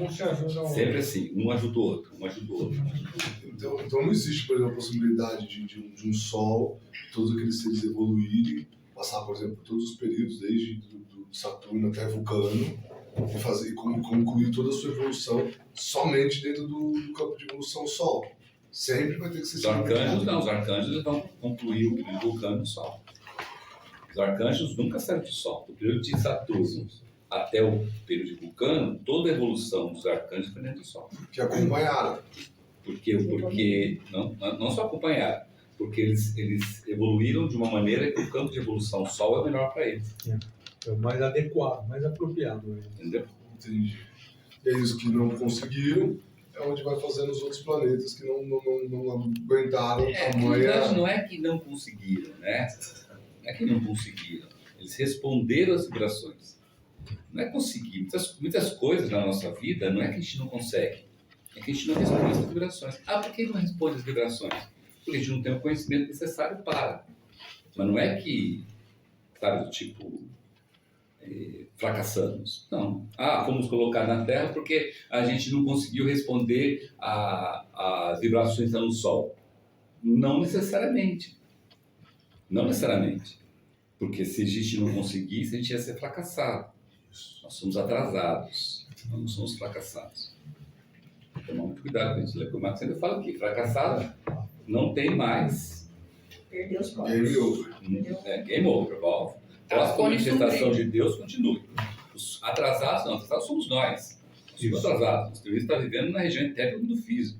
Um se ajuda ao outro. Sempre assim, um ajuda o outro, Então não existe, por exemplo, a possibilidade de um Sol, todos aqueles seres evoluírem, passar, por exemplo, por todos os períodos, desde do Saturno até Vulcano, e concluir toda a sua evolução somente dentro do campo de evolução Sol. Sempre vai ter que ser... Os arcanjos não, os arcanjos vão concluir o período vulcano do Sol. Os arcanjos nunca saem do Sol. Do período de Saturno até o período de Vulcano, toda a evolução dos arcanjos foi dentro do Sol. Que acompanharam. Porque não só acompanharam, porque eles evoluíram de uma maneira que o campo de evolução Sol é melhor para eles. É o mais adequado, mais apropriado. Entendeu? Entendi. E é isso que não conseguiram, é onde vai fazendo os outros planetas que não aguentaram tamanha... Não é que não conseguiram, né? Não é que não conseguiram. Eles responderam às vibrações. Não é conseguir. Muitas coisas na nossa vida não é que a gente não consegue. É que a gente não responde às vibrações. Por que não responde às vibrações? Porque a gente não tem o conhecimento necessário para. Mas não é que, sabe, do tipo, fracassamos. Não. Fomos colocar na Terra porque a gente não conseguiu responder às vibrações que estão no Sol. Não necessariamente. Não necessariamente. Porque se a gente não conseguisse, a gente ia ser fracassado. Nós somos atrasados. Nós não somos fracassados. Tomar muito cuidado com isso. O Marcos sempre fala que fracassado não tem mais. Perdeu os povos. Game over. Game over. A manifestação de Deus continue. Os atrasados não. Atrasados somos nós. Os atrasados. Os turistas estão vivendo na região etérica do mundo físico.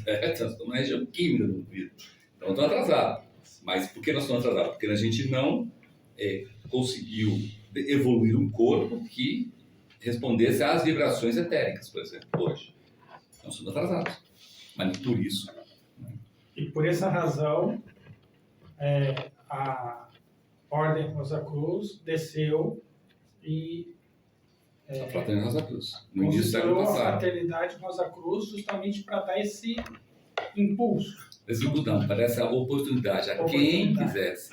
Nós estamos na região química do mundo físico. Então, estamos atrasados. Mas por que nós estamos atrasados? Porque a gente não conseguiu evoluir um corpo que respondesse às vibrações etéricas, por exemplo, hoje. Nós somos atrasados. Mas nem por isso. E por essa razão, a Ordem Rosa Cruz desceu e a Fraternidade Rosa Cruz. No início do século a passado. Fraternidade Rosa Cruz justamente para dar esse impulso. Esse impulso, para essa oportunidade a quem quisesse,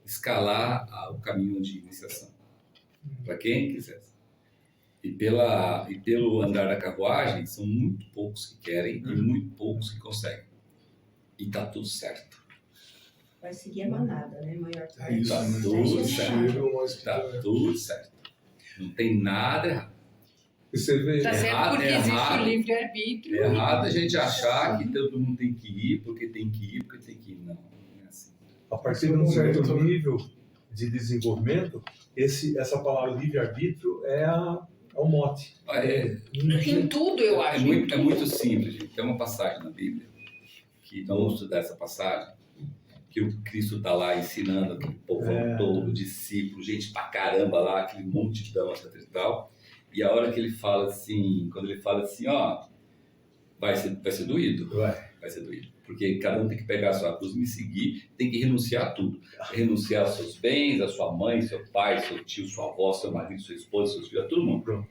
escalar o caminho de iniciação. Para quem quisesse. E pelo andar da carruagem, são muito poucos que querem e muito poucos que conseguem. E está tudo certo. Vai seguir a manada, né? Maior parte. Isso, Está tudo certo. Está tudo certo. Não tem nada errado. Você vê, Está certo porque existe o livre-arbítrio. É errado a gente achar que todo mundo tem que ir, porque tem que ir, porque tem que ir. Não, não é assim. A partir de um certo nível de desenvolvimento, essa palavra livre-arbítrio é o mote. Em tudo, eu acho. É muito simples, gente. Tem uma passagem na Bíblia, que nós vamos estudar essa passagem, que o Cristo está lá ensinando aquele povo todo, discípulo, gente pra caramba lá, aquele multidão, etc e tal. E a hora que ele fala assim, quando ele fala assim, vai ser doído. Vai ser doído. Porque cada um tem que pegar a sua cruz e me seguir, tem que renunciar a tudo. Renunciar aos seus bens, a sua mãe, seu pai, seu tio, sua avó, seu marido, sua esposa, seus filhos, a todo mundo.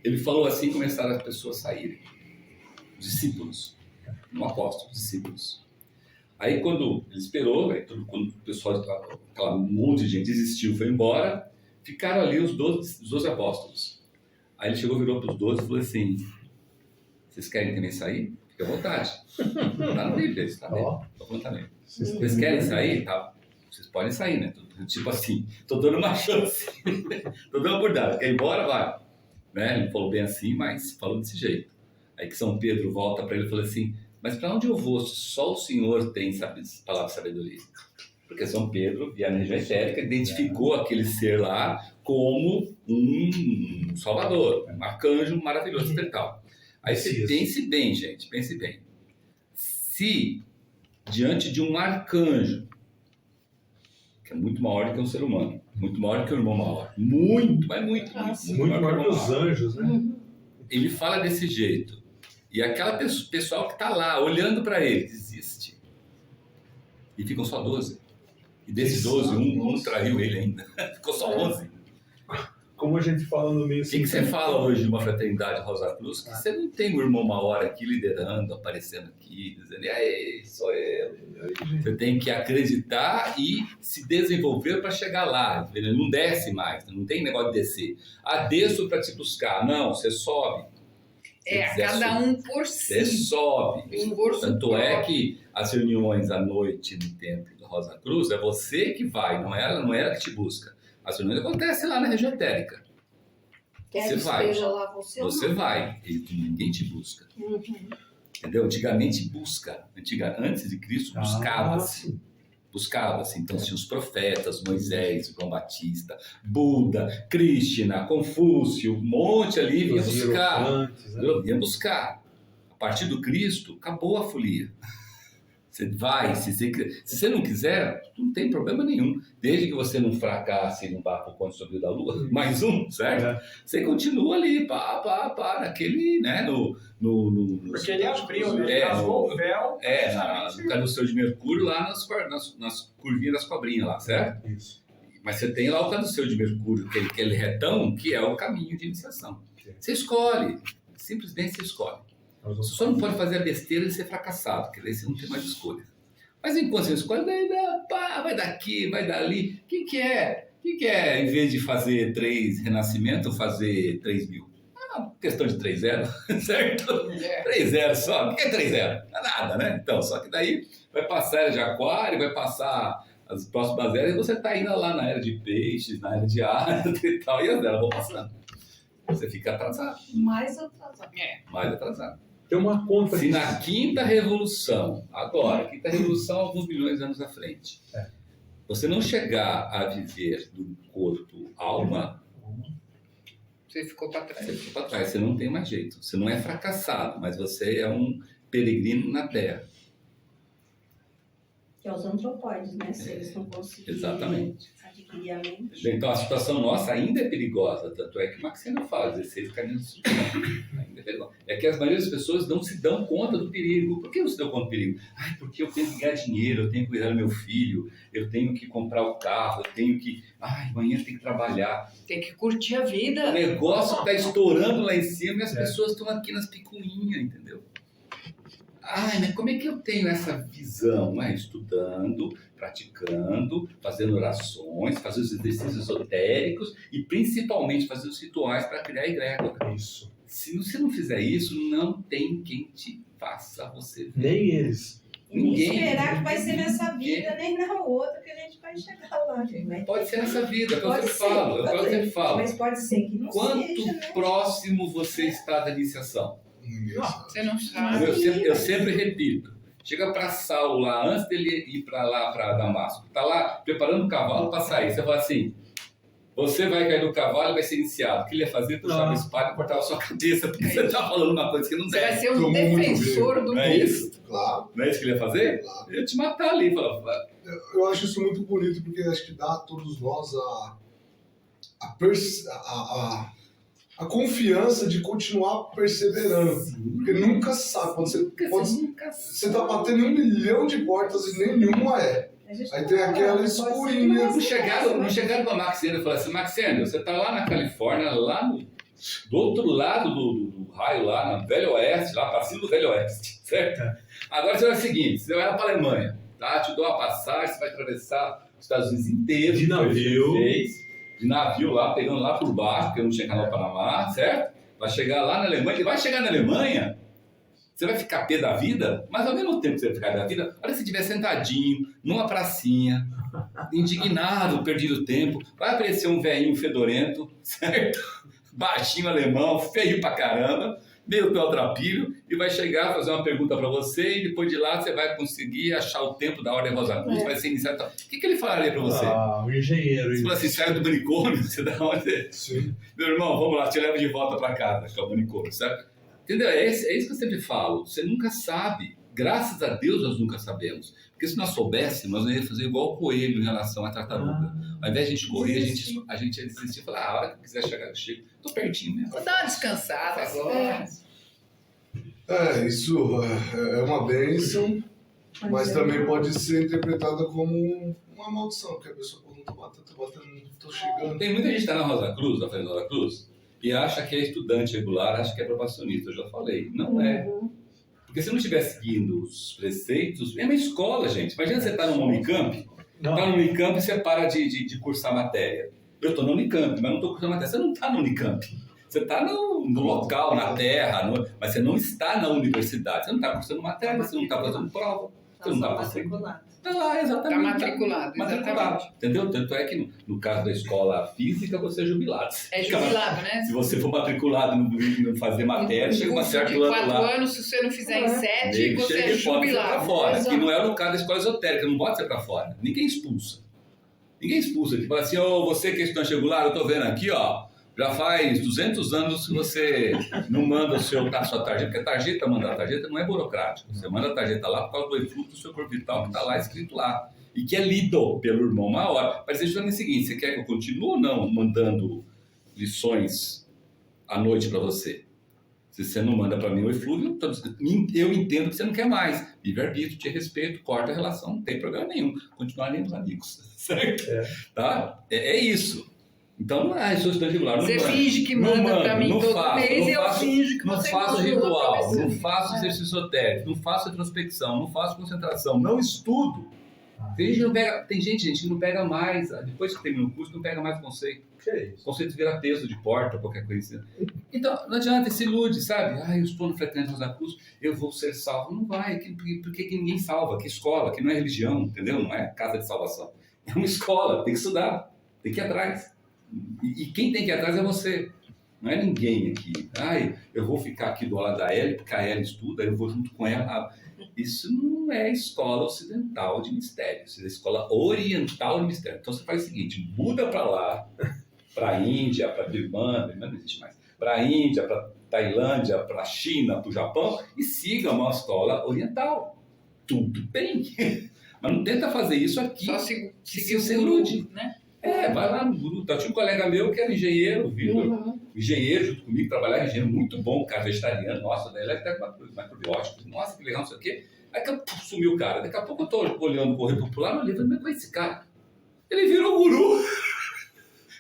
Ele falou assim e começaram as pessoas a saírem. Os discípulos. Não apóstolos, discípulos. Aí quando ele esperou, quando o pessoal, aquela monte de gente desistiu, foi embora, ficaram ali os 12 apóstolos. Aí ele chegou, virou para os 12 e falou assim, vocês querem também sair? Fique à vontade. Está na Bíblia, está mesmo. Estou falando também. Vocês querem sair? Tá. Vocês podem sair, né? Tipo assim, estou dando uma chance. Estou dando uma oportunidade. Quer ir embora? Vai. Né? Ele falou bem assim, mas falou desse jeito. Aí que São Pedro volta para ele e fala assim, mas para onde eu vou se só o Senhor tem palavra de sabedoria? Porque São Pedro, via na região etérica, identificou aquele ser lá como um salvador, um arcanjo maravilhoso e tal. Aí você pense bem, gente, pense bem. Se, diante de um arcanjo, que é muito maior do que um ser humano, muito maior do que o irmão maior, muito maior que os anjos, né? Ele fala desse jeito. E aquela pessoal que está lá, olhando para ele, desiste. E ficam só 12. E desses 12, um traiu ele ainda. Ficou só 11. Como a gente fala no meio... O que você fala hoje de uma fraternidade Rosa Cruz? Que você não tem um irmão maior aqui liderando, aparecendo aqui, dizendo, e aí, sou eu. Você tem que acreditar e se desenvolver para chegar lá. Ele não desce mais, não tem negócio de descer. Desço para te buscar. Não, você sobe. Cada um por si. Você sobe. Tanto é que as reuniões à noite no templo da Rosa Cruz é você que vai, não é ela que te busca. As reuniões acontecem lá na região etérica. Quer Você que vai. esteja lá você ou Você não? vai, e ninguém te busca. Uhum. Entendeu? Antigamente busca. Antes de Cristo, buscava-se. sim. Buscava-se. Então tinha os profetas, Moisés, João Batista, Buda, Krishna, Confúcio, um monte ali, vinha Os buscar. hierofantes, né? Vinha buscar. A partir do Cristo, acabou a folia. Você vai, se você não quiser, não tem problema nenhum. Desde que você não fracasse e não vá para o Conde Sombrio da Lua, mais um, certo? É. Você continua ali, naquele, né, Porque ele abriu, né? Ele rasgou o véu. no caduceu de Mercúrio, lá nas curvinhas das cobrinhas lá, certo? Isso. Mas você tem lá o caduceu de Mercúrio, aquele retão, que é o caminho de iniciação. Você escolhe, simplesmente você escolhe. Você só não pode fazer a besteira de ser fracassado, porque daí você não tem mais escolha. Mas enquanto você escolhe, daí vai daqui, vai dali. O que é, em vez de fazer 3 renascimentos, fazer 3.000? É uma questão de 3-0, certo? 3-0 só. O que é 3-0? Não é nada, né? Então, só que daí vai passar a era de Aquário, vai passar as próximas eras, e você está indo lá na era de Peixes, na era de Ares e tal, e as eras vão passando. Você fica atrasado. Mais atrasado. Mais atrasado. Tem uma conta Se que... na quinta revolução, agora, quinta revolução alguns milhões de anos à frente, você não chegar a viver do corpo alma, Você ficou para trás. você fica para trás, você não tem mais jeito. Você não é fracassado, mas você é um peregrino na Terra. Que é os antropóides, né? Se eles não conseguirem Exatamente. adquirir a mente. Então a situação nossa ainda é perigosa, tanto é que Maxiano fala, 16 caminhos de ainda é perigoso. É que as maioria das pessoas não se dão conta do perigo. Por que não se dão conta do perigo? Porque eu tenho que ganhar dinheiro, eu tenho que cuidar do meu filho, eu tenho que comprar o carro, eu tenho que... amanhã tem que trabalhar. Tem que curtir a vida. O negócio está estourando lá em cima e as pessoas estão aqui nas picuinhas, entendeu? Mas como é que eu tenho essa visão? Estudando, praticando, fazendo orações, fazendo os exercícios esotéricos e principalmente fazendo os rituais para criar a egrégora. Isso. Se você não fizer isso, não tem quem te faça você ver. Nem eles. Ninguém. Esperar que vai ser nessa vida, nem na outra, que a gente vai chegar lá. Gente. Pode ser nessa vida, é o que eu Pode sempre ser, falo. É o que eu sempre falo. Mas pode ser que não Quanto seja, né? próximo você está da iniciação? Você não sabe. Eu sempre repito. Chega para Saulo lá, antes dele ir para lá, para Damasco. Está lá preparando o cavalo para sair. Você fala assim, você vai cair do cavalo e vai ser iniciado. O que ele ia fazer? Puxar a espada e cortar a sua cabeça, porque você está falando uma coisa que não Você deve. vai ser um defensor do Não é mundo. isso? Claro. Não é isso que ele ia fazer? Claro. Ele ia te matar ali. Fala, Eu acho isso muito bonito, porque acho que dá a todos nós a confiança de continuar perseverando. Porque nunca sabe. Quando você tá batendo em 1 milhão de portas e nenhuma é. Aí tem aquela escurinha. Não chegaram para Maxiano e falaram assim, Maxiano, você tá lá na Califórnia, lá do outro lado do raio, lá no Velho Oeste, lá para cima do Velho Oeste, certo? Agora você vai o seguinte, você vai lá para a Alemanha, tá? Te dou uma passagem, você vai atravessar os Estados Unidos inteiros. De navio. De navio lá, pegando lá por baixo, porque não tinha canal Panamá, certo? Vai chegar lá na Alemanha, ele vai chegar na Alemanha, você vai ficar pé da vida, mas ao mesmo tempo que você vai ficar pé da vida, olha se você estiver sentadinho, numa pracinha, indignado, perdido tempo, vai aparecer um velhinho fedorento, certo? Baixinho alemão, feio pra caramba, meio maltrapilho, e vai chegar, fazer uma pergunta pra você, e depois de lá você vai conseguir achar o tempo da Ordem Rosa Cruz, vai ser iniciado. O que ele falaria pra você? O engenheiro. Você fala assim, sai do manicômio, você dá onde? Sim. Meu irmão, vamos lá, te levo de volta pra casa, que é o manicômio, certo? Entendeu? É isso que eu sempre falo. Você nunca sabe. Graças a Deus nós nunca sabemos. Porque se nós soubéssemos, nós íamos fazer igual o coelho em relação à tartaruga. Ao invés de a gente correr, a gente ia desistir e falar, a hora que quiser chegar, eu chego. Tô pertinho mesmo. Vou dar uma descansada agora. Isso é uma bênção, mas também pode ser interpretada como uma maldição, porque a pessoa não tá batendo, não tô chegando. Tem muita gente que está na Rosa Cruz, na frente da Rosa Cruz, e acha que é estudante regular, acha que é probacionista. Eu já falei. Não é. Porque se não estiver seguindo os preceitos, é uma escola, gente. Imagina você estar no Unicamp, e você para de cursar matéria. Eu estou no Unicamp, mas não estou cursando matéria. Você não está no Unicamp. Você está no local, na terra, mas você não está na universidade. Você não está cursando matéria, você não está fazendo prova. Você não dá matriculado. Tá lá, exatamente. Tá matriculado, exatamente. Entendeu? Tanto é que no caso da escola física, você é jubilado. É jubilado, né? Se você for matriculado e não fazer matéria, chega uma certa ano lá. 4 anos, se você não fizer em 7, você é Pode ser pra jubilado. fora. Que não é o caso da escola esotérica, não pode ser pra fora. Ninguém expulsa. Ninguém expulsa. Tipo assim, você que é estudante regular, eu tô vendo aqui, ó. Já faz 200 anos que você não manda a sua tarjeta, porque a tarjeta, mandar a tarjeta não é burocrático. Você manda a tarjeta lá por causa do efluxo do seu corpo vital que está lá escrito lá. E que é lido pelo irmão maior. Mas deixa eu dizer o seguinte, você quer que eu continue ou não mandando lições à noite para você? Se você não manda para mim o eflúvio, eu entendo que você não quer mais. Livre-arbítrio, te respeito, corta a relação, não tem problema nenhum. Continuar nem os amigos, certo? Tá? É isso. Então, não é, sou estudante regular. Você finge que manda pra mim todo mês e eu finge que você não faço manda ritual, não faço exercício esotérico, não faço retrospecção, não faço concentração, não estudo. Tem gente que não pega mais, depois que termina o curso, não pega mais o conceito. O conceito vira peso de porta, qualquer coisa. Então, não adianta, se ilude, sabe? Eu estou no Frequente Rosa Cruz, eu vou ser salvo. Não vai, porque ninguém salva, que escola, que não é religião, entendeu? Não é casa de salvação. É uma escola, tem que estudar, tem que ir atrás. E quem tem que ir atrás é você, não é ninguém aqui. Eu vou ficar aqui do lado da Ellie, porque a Ellie estuda, eu vou junto com ela. Isso não é escola ocidental de mistério, isso é escola oriental de mistério. Então você faz o seguinte, muda para lá, para a Índia, para a Birmania, não existe mais, para a Índia, para a Tailândia, para a China, para o Japão, e siga uma escola oriental. Tudo bem. Mas não tenta fazer isso aqui. Só seguir você o ilude, né? Vai lá no Guru. Tinha um colega meu que era engenheiro, Vitor. Engenheiro junto comigo, trabalhava engenheiro, muito bom, cara, vegetariano. Nossa, daí ele até macrobiótico. Nossa, que legal, não sei o quê. Aí sumiu o cara. Daqui a pouco eu tô olhando o correio popular, no livro, mas com esse cara. Ele virou guru.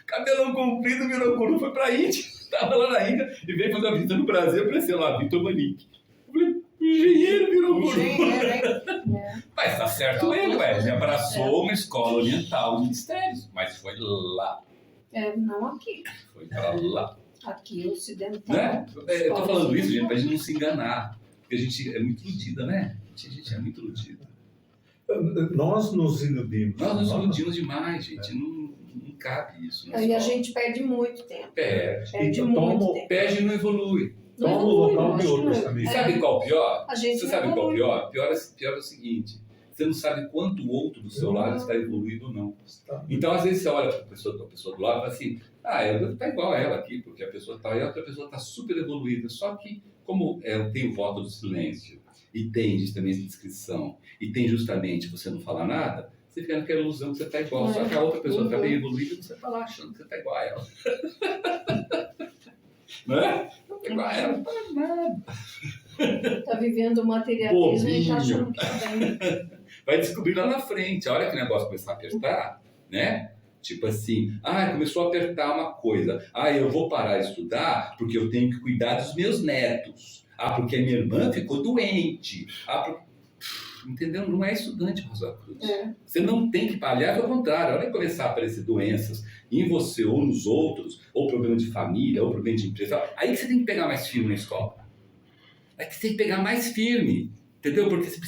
Cabelão comprido, virou guru, foi pra Índia. Tava lá na Índia e veio fazer uma visita no Brasil, apareceu lá, Vitor Manique. Eu falei, engenheiro virou guru. Mas tá certo ele, ele abraçou uma escola oriental de mistérios, mas foi lá. Não aqui. Foi pra lá. Aqui, ocidental. Né? Eu tô falando isso, gente, pra gente não se enganar. Porque a gente é muito iludida, né? A gente é muito iludida. Nós nos iludimos. Nós nos iludimos demais, gente. Não cabe isso. E a gente perde muito tempo. Perde muito tempo. Perde e não evolui. Toma o local de outros também. Sabe qual é o pior? Você sabe qual é o pior? Pior é o seguinte. Você não sabe quanto o outro do seu lado está evoluído ou não. Então, às vezes, você olha para a pessoa do lado e fala assim, eu tá igual a ela aqui, porque a pessoa está aí, a outra pessoa está super evoluída. Só que, como tem o voto do silêncio, e tem justamente a descrição, e tem justamente você não falar nada, você fica naquela ilusão que você está igual. Só que a outra pessoa está bem evoluída e você está lá achando que você está igual a ela. Não é? Não está igual a ela, não está nada. Está vivendo o materialismo e está achando que está bem. Vai descobrir lá na frente. A hora que o negócio começar a apertar, né? Tipo assim, começou a apertar uma coisa. Eu vou parar de estudar porque eu tenho que cuidar dos meus netos. Porque a minha irmã ficou doente. Entendeu? Não é estudante, Rosa Cruz. Você não tem que parar, ao contrário. A hora que começar a aparecer doenças em você ou nos outros, ou problema de família, ou problema de empresa, aí que você tem que pegar mais firme na escola. É que você tem que pegar mais firme. Entendeu? Porque você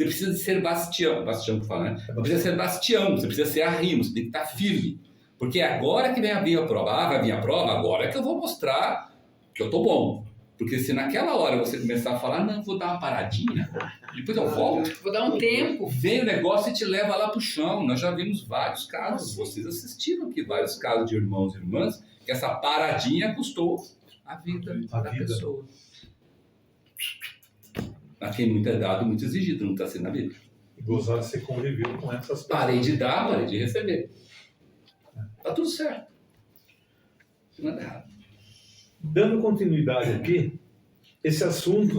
precisa de ser bastião que fala, né? Você precisa ser bastião, você precisa ser arrimo, você tem que estar firme. Porque agora que vai vir a prova, vai vir a prova, agora é que eu vou mostrar que eu tô bom. Porque se naquela hora você começar a falar, não, vou dar uma paradinha, depois eu volto. Vou dar um tempo. Vem o negócio e te leva lá pro chão. Nós já vimos vários casos, vocês assistiram aqui vários casos de irmãos e irmãs, que essa paradinha custou a vida da pessoa. A quem muito é dado, muito exigido, não está sendo na Bíblia. Gozar de ser convivido com essas pessoas. Parei de dar, parei de receber. Tá tudo certo. Não é errado. Dando continuidade aqui, esse assunto,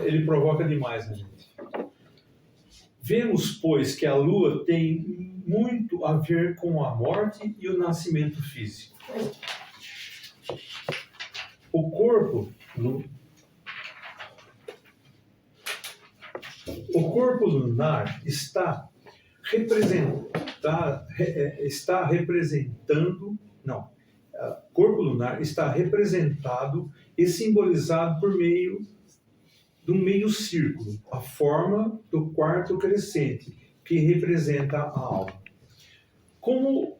ele provoca demais a gente. Vemos, pois, que a Lua tem muito a ver com a morte e o nascimento físico. O corpo lunar está representado e simbolizado por meio do meio círculo, a forma do quarto crescente, que representa a alma. Como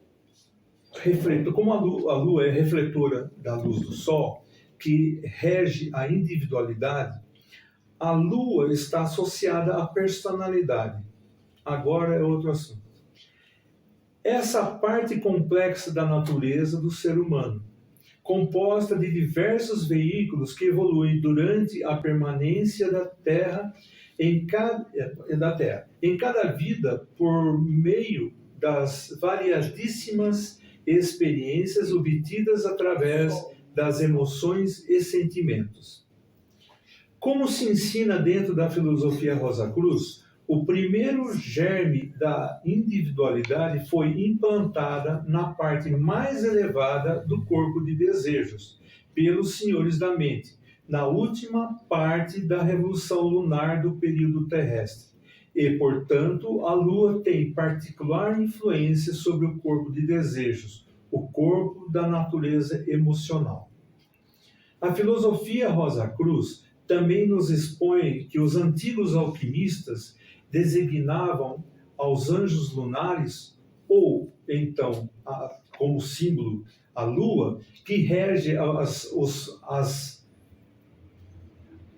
a Lua é refletora da luz do Sol, que rege a individualidade, a Lua está associada à personalidade. Agora é outro assunto. Essa parte complexa da natureza do ser humano, composta de diversos veículos que evoluem durante a permanência da Terra em cada vida por meio das variadíssimas experiências obtidas através das emoções e sentimentos. Como se ensina dentro da filosofia Rosa Cruz, o primeiro germe da individualidade foi implantada na parte mais elevada do corpo de desejos, pelos senhores da mente, na última parte da revolução lunar do período terrestre. E, portanto, a Lua tem particular influência sobre o corpo de desejos, o corpo da natureza emocional. A filosofia Rosa Cruz também nos expõe que os antigos alquimistas designavam aos anjos lunares, ou então, como símbolo, a Lua, que rege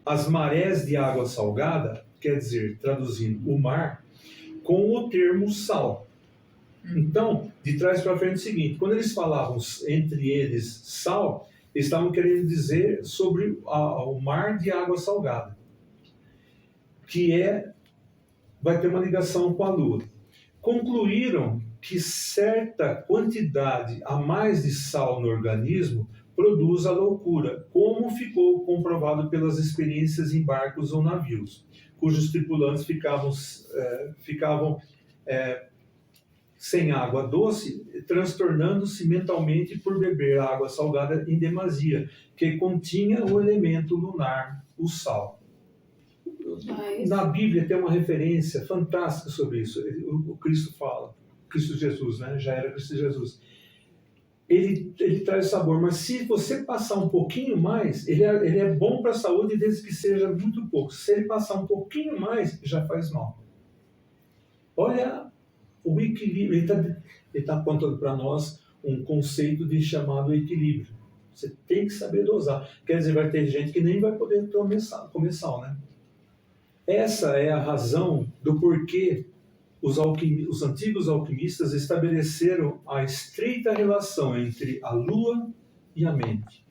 as marés de água salgada, quer dizer, traduzindo, o mar, com o termo sal. Então, de trás para frente é o seguinte, quando eles falavam entre eles sal, eles estavam querendo dizer sobre o mar de água salgada, que vai ter uma ligação com a Lua. Concluíram que certa quantidade a mais de sal no organismo produz a loucura, como ficou comprovado pelas experiências em barcos ou navios, cujos tripulantes ficavam sem água doce, transtornando-se mentalmente por beber água salgada em demasia, que continha o elemento lunar, o sal. Na Bíblia tem uma referência fantástica sobre isso. O Cristo fala, Cristo Jesus, né? Já era Cristo Jesus. Ele traz sabor, mas se você passar um pouquinho mais, ele é bom para a saúde desde que seja muito pouco. Se ele passar um pouquinho mais, já faz mal. Olha o equilíbrio. Ele está apontando para nós um conceito chamado equilíbrio. Você tem que saber dosar. Quer dizer, vai ter gente que nem vai poder comer sal, né? Essa é a razão do porquê os antigos alquimistas estabeleceram a estreita relação entre a Lua e a mente.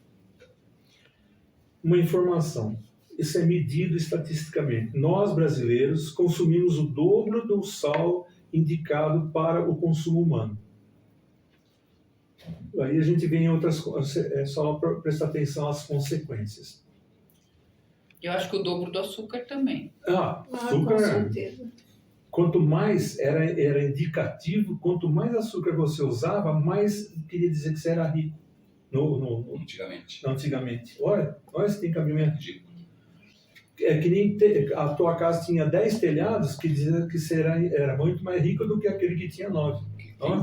Uma informação. Isso é medido estatisticamente. Nós, brasileiros, consumimos o dobro do sal indicado para o consumo humano. Aí a gente vê em outras coisas, é só prestar atenção às consequências. Eu acho que o dobro do açúcar também. Açúcar. Com certeza. Quanto mais era indicativo, quanto mais açúcar você usava, mais queria dizer que você era rico. Antigamente. Olha, você tem caminho ridículo. É que nem a tua casa tinha 10 telhados, que dizia que você era muito mais rico do que aquele que tinha 9.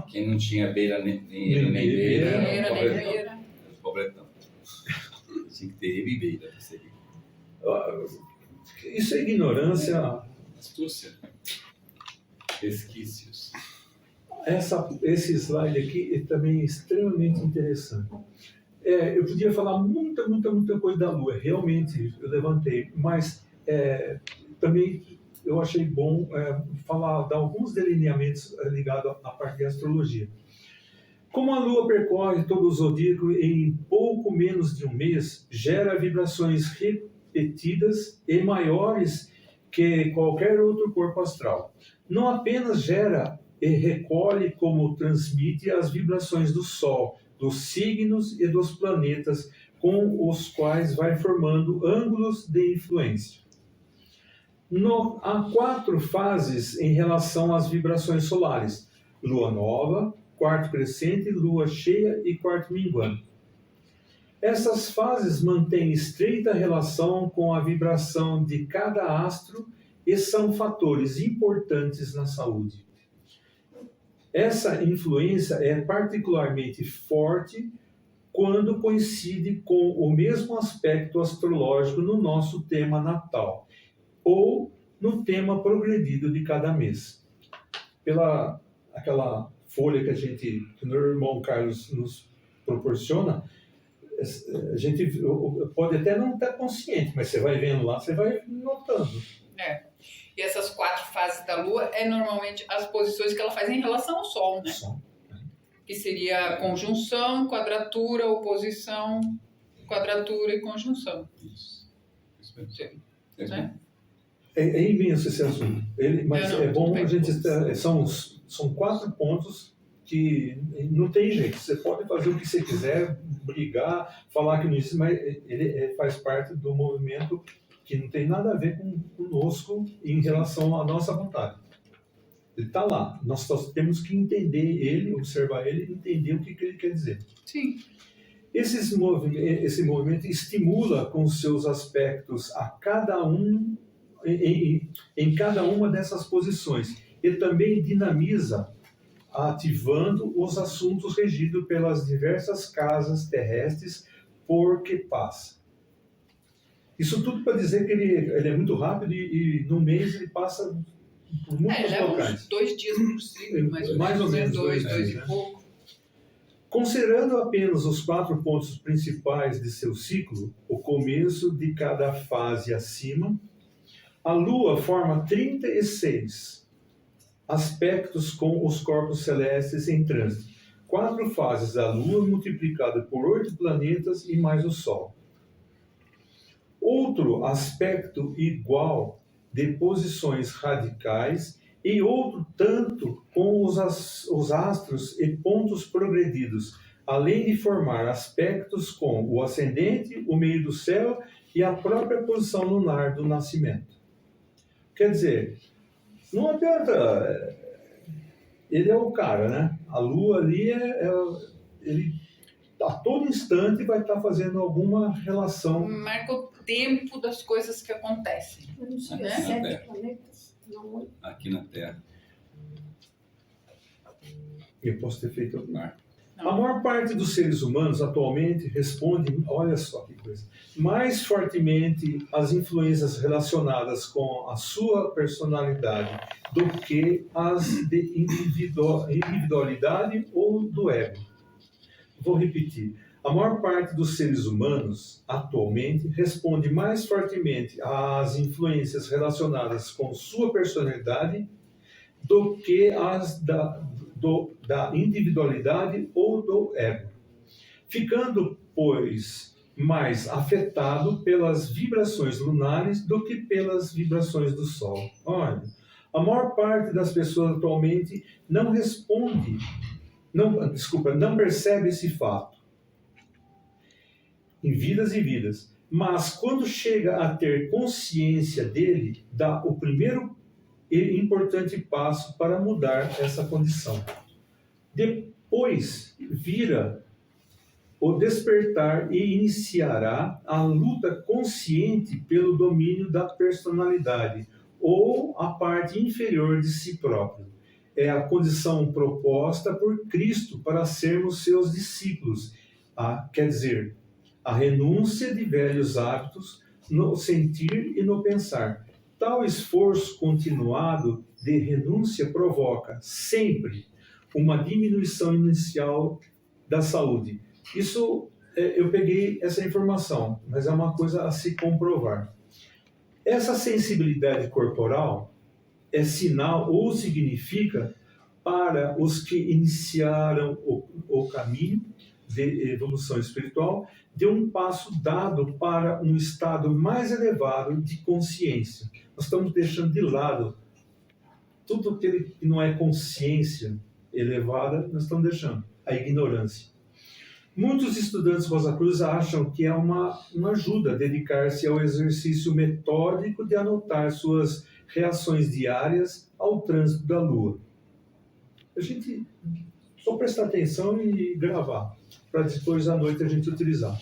Quem não tinha beira nem beira era pobretão. Tinha que ter beira para ser rico. Isso é ignorância. Astúcia. Resquícios. Esse slide aqui é também extremamente interessante. Eu podia falar muita coisa da Lua, realmente eu levantei, mas também eu achei bom dar alguns delineamentos ligados à parte de astrologia. Como a Lua percorre todo o zodíaco em pouco menos de um mês, gera vibrações repetidas e maiores que qualquer outro corpo astral. Não apenas gera e recolhe, como transmite as vibrações do Sol, dos signos e dos planetas, com os quais vai formando ângulos de influência. Há 4 fases em relação às vibrações solares: Lua nova, quarto crescente, lua cheia e quarto minguante. Essas fases mantêm estreita relação com a vibração de cada astro e são fatores importantes na saúde. Essa influência é particularmente forte quando coincide com o mesmo aspecto astrológico no nosso tema natal, ou no tema progredido de cada mês. Pela aquela folha que o meu irmão Carlos nos proporciona, a gente pode até não estar consciente, mas você vai vendo lá, você vai notando. E essas 4 fases da Lua normalmente as posições que ela faz em relação ao Sol, né? Que seria conjunção, quadratura, oposição, quadratura e conjunção. Isso mesmo. Né? É imenso esse assunto. Mas é bom a gente... São 4 pontos que não tem jeito. Você pode fazer o que você quiser, brigar, falar que não existe, mas ele faz parte do movimento que não tem nada a ver conosco em relação à nossa vontade. Ele está lá. Nós só temos que entender ele, observar ele e entender o que ele quer dizer. Sim. Esse movimento estimula com seus aspectos a cada um, em cada uma dessas posições. E também dinamiza, ativando os assuntos regidos pelas diversas casas terrestres por que passa. Isso tudo para dizer que ele é muito rápido e no mês ele passa por muitos locais. Uns 2 dias por ciclo, mais ou menos 2 e pouco. Considerando apenas os 4 pontos principais de seu ciclo, o começo de cada fase acima, a Lua forma 36 aspectos com os corpos celestes em trânsito. 4 fases da Lua multiplicado por 8 planetas e mais o Sol. Outro aspecto igual de posições radicais e outro tanto com os astros e pontos progredidos, além de formar aspectos com o ascendente, o meio do céu e a própria posição lunar do nascimento. Quer dizer, não adianta... Ele é o cara, né? A Lua ali ele a todo instante vai estar fazendo alguma relação. Marca o tempo das coisas que acontecem. Eu não sei, né? 7 planetas? Não, 8. Aqui na Terra. Eu posso ter feito outro marco. A maior parte dos seres humanos atualmente responde, olha só que coisa, mais fortemente às influências relacionadas com a sua personalidade do que as de individualidade ou do ego. Vou repetir. A maior parte dos seres humanos atualmente responde mais fortemente às influências relacionadas com sua personalidade do que as da individualidade ou do ego, ficando, pois, mais afetado pelas vibrações lunares do que pelas vibrações do Sol. Olha, a maior parte das pessoas atualmente não percebe esse fato, em vidas e vidas, mas quando chega a ter consciência dele, dá o primeiro e importante passo para mudar essa condição. Depois vira o despertar e iniciará a luta consciente pelo domínio da personalidade ou a parte inferior de si próprio. É a condição proposta por Cristo para sermos seus discípulos. Quer dizer, a renúncia de velhos hábitos no sentir e no pensar. Tal esforço continuado de renúncia provoca sempre uma diminuição inicial da saúde. Isso, eu peguei essa informação, mas é uma coisa a se comprovar. Essa sensibilidade corporal é sinal ou significa para os que iniciaram o caminho de evolução espiritual de um passo dado para um estado mais elevado de consciência. Nós estamos deixando de lado tudo aquilo que não é consciência elevada, nós estamos deixando a ignorância. Muitos estudantes Rosa Cruz acham que é uma ajuda dedicar-se ao exercício metódico de anotar suas reações diárias ao trânsito da Lua. A gente só prestar atenção e gravar, para depois à noite a gente utilizar.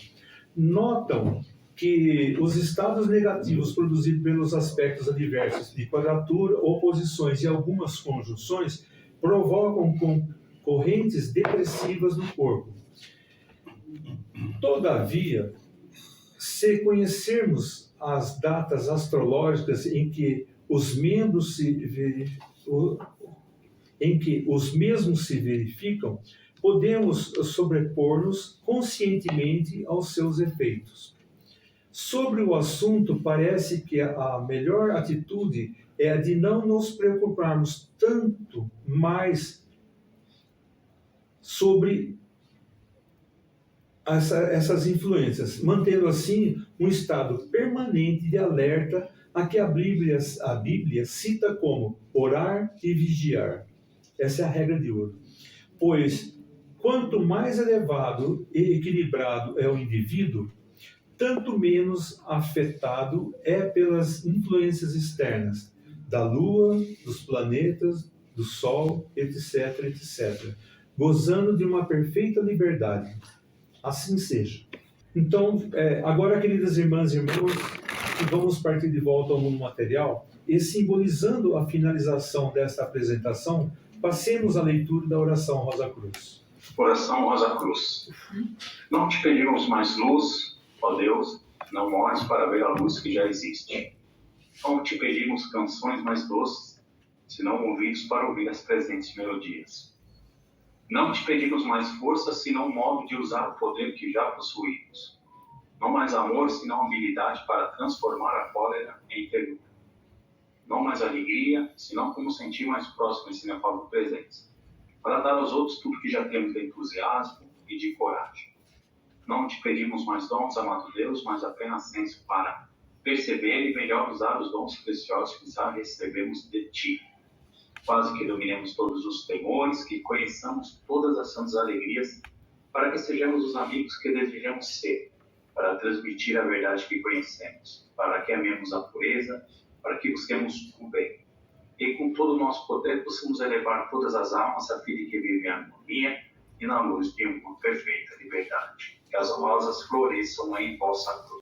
Notam que os estados negativos produzidos pelos aspectos adversos de quadratura, oposições e algumas conjunções provocam correntes depressivas no corpo. Todavia, se conhecermos as datas astrológicas em que os mesmos se verificam, podemos sobrepor-nos conscientemente aos seus efeitos. Sobre o assunto, parece que a melhor atitude é a de não nos preocuparmos tanto mais sobre essas influências, mantendo assim um estado permanente de alerta a que a Bíblia cita como orar e vigiar. Essa é a regra de ouro. Pois, quanto mais elevado e equilibrado é o indivíduo, tanto menos afetado é pelas influências externas, da Lua, dos planetas, do Sol, etc., etc., gozando de uma perfeita liberdade. Assim seja. Então, agora, queridas irmãs e irmãos, vamos partir de volta ao mundo material e, simbolizando a finalização desta apresentação, passemos à leitura da oração Rosa Cruz. Oração Rosa Cruz. Não te pedimos mais luz, ó Deus, não mores para ver a luz que já existe. Não te pedimos canções mais doces, senão ouvidos para ouvir as presentes melodias. Não te pedimos mais força, senão um modo de usar o poder que já possuímos. Não mais amor, senão habilidade para transformar a cólera em ternura. Não mais alegria, senão como sentir mais próximo esse inefável presente. Para dar aos outros tudo que já temos de entusiasmo e de coragem. Não te pedimos mais dons, amado Deus, mas apenas senso para perceber e melhor usar os dons preciosos que já recebemos de Ti. Quase que dominemos todos os temores, que conheçamos todas as santas alegrias, para que sejamos os amigos que desejamos ser, para transmitir a verdade que conhecemos, para que amemos a pureza, para que busquemos o bem. E com todo o nosso poder possamos elevar todas as almas a fim de que vivem em harmonia e na luz de uma perfeita liberdade. Que as rosas floresçam em vossa cruz.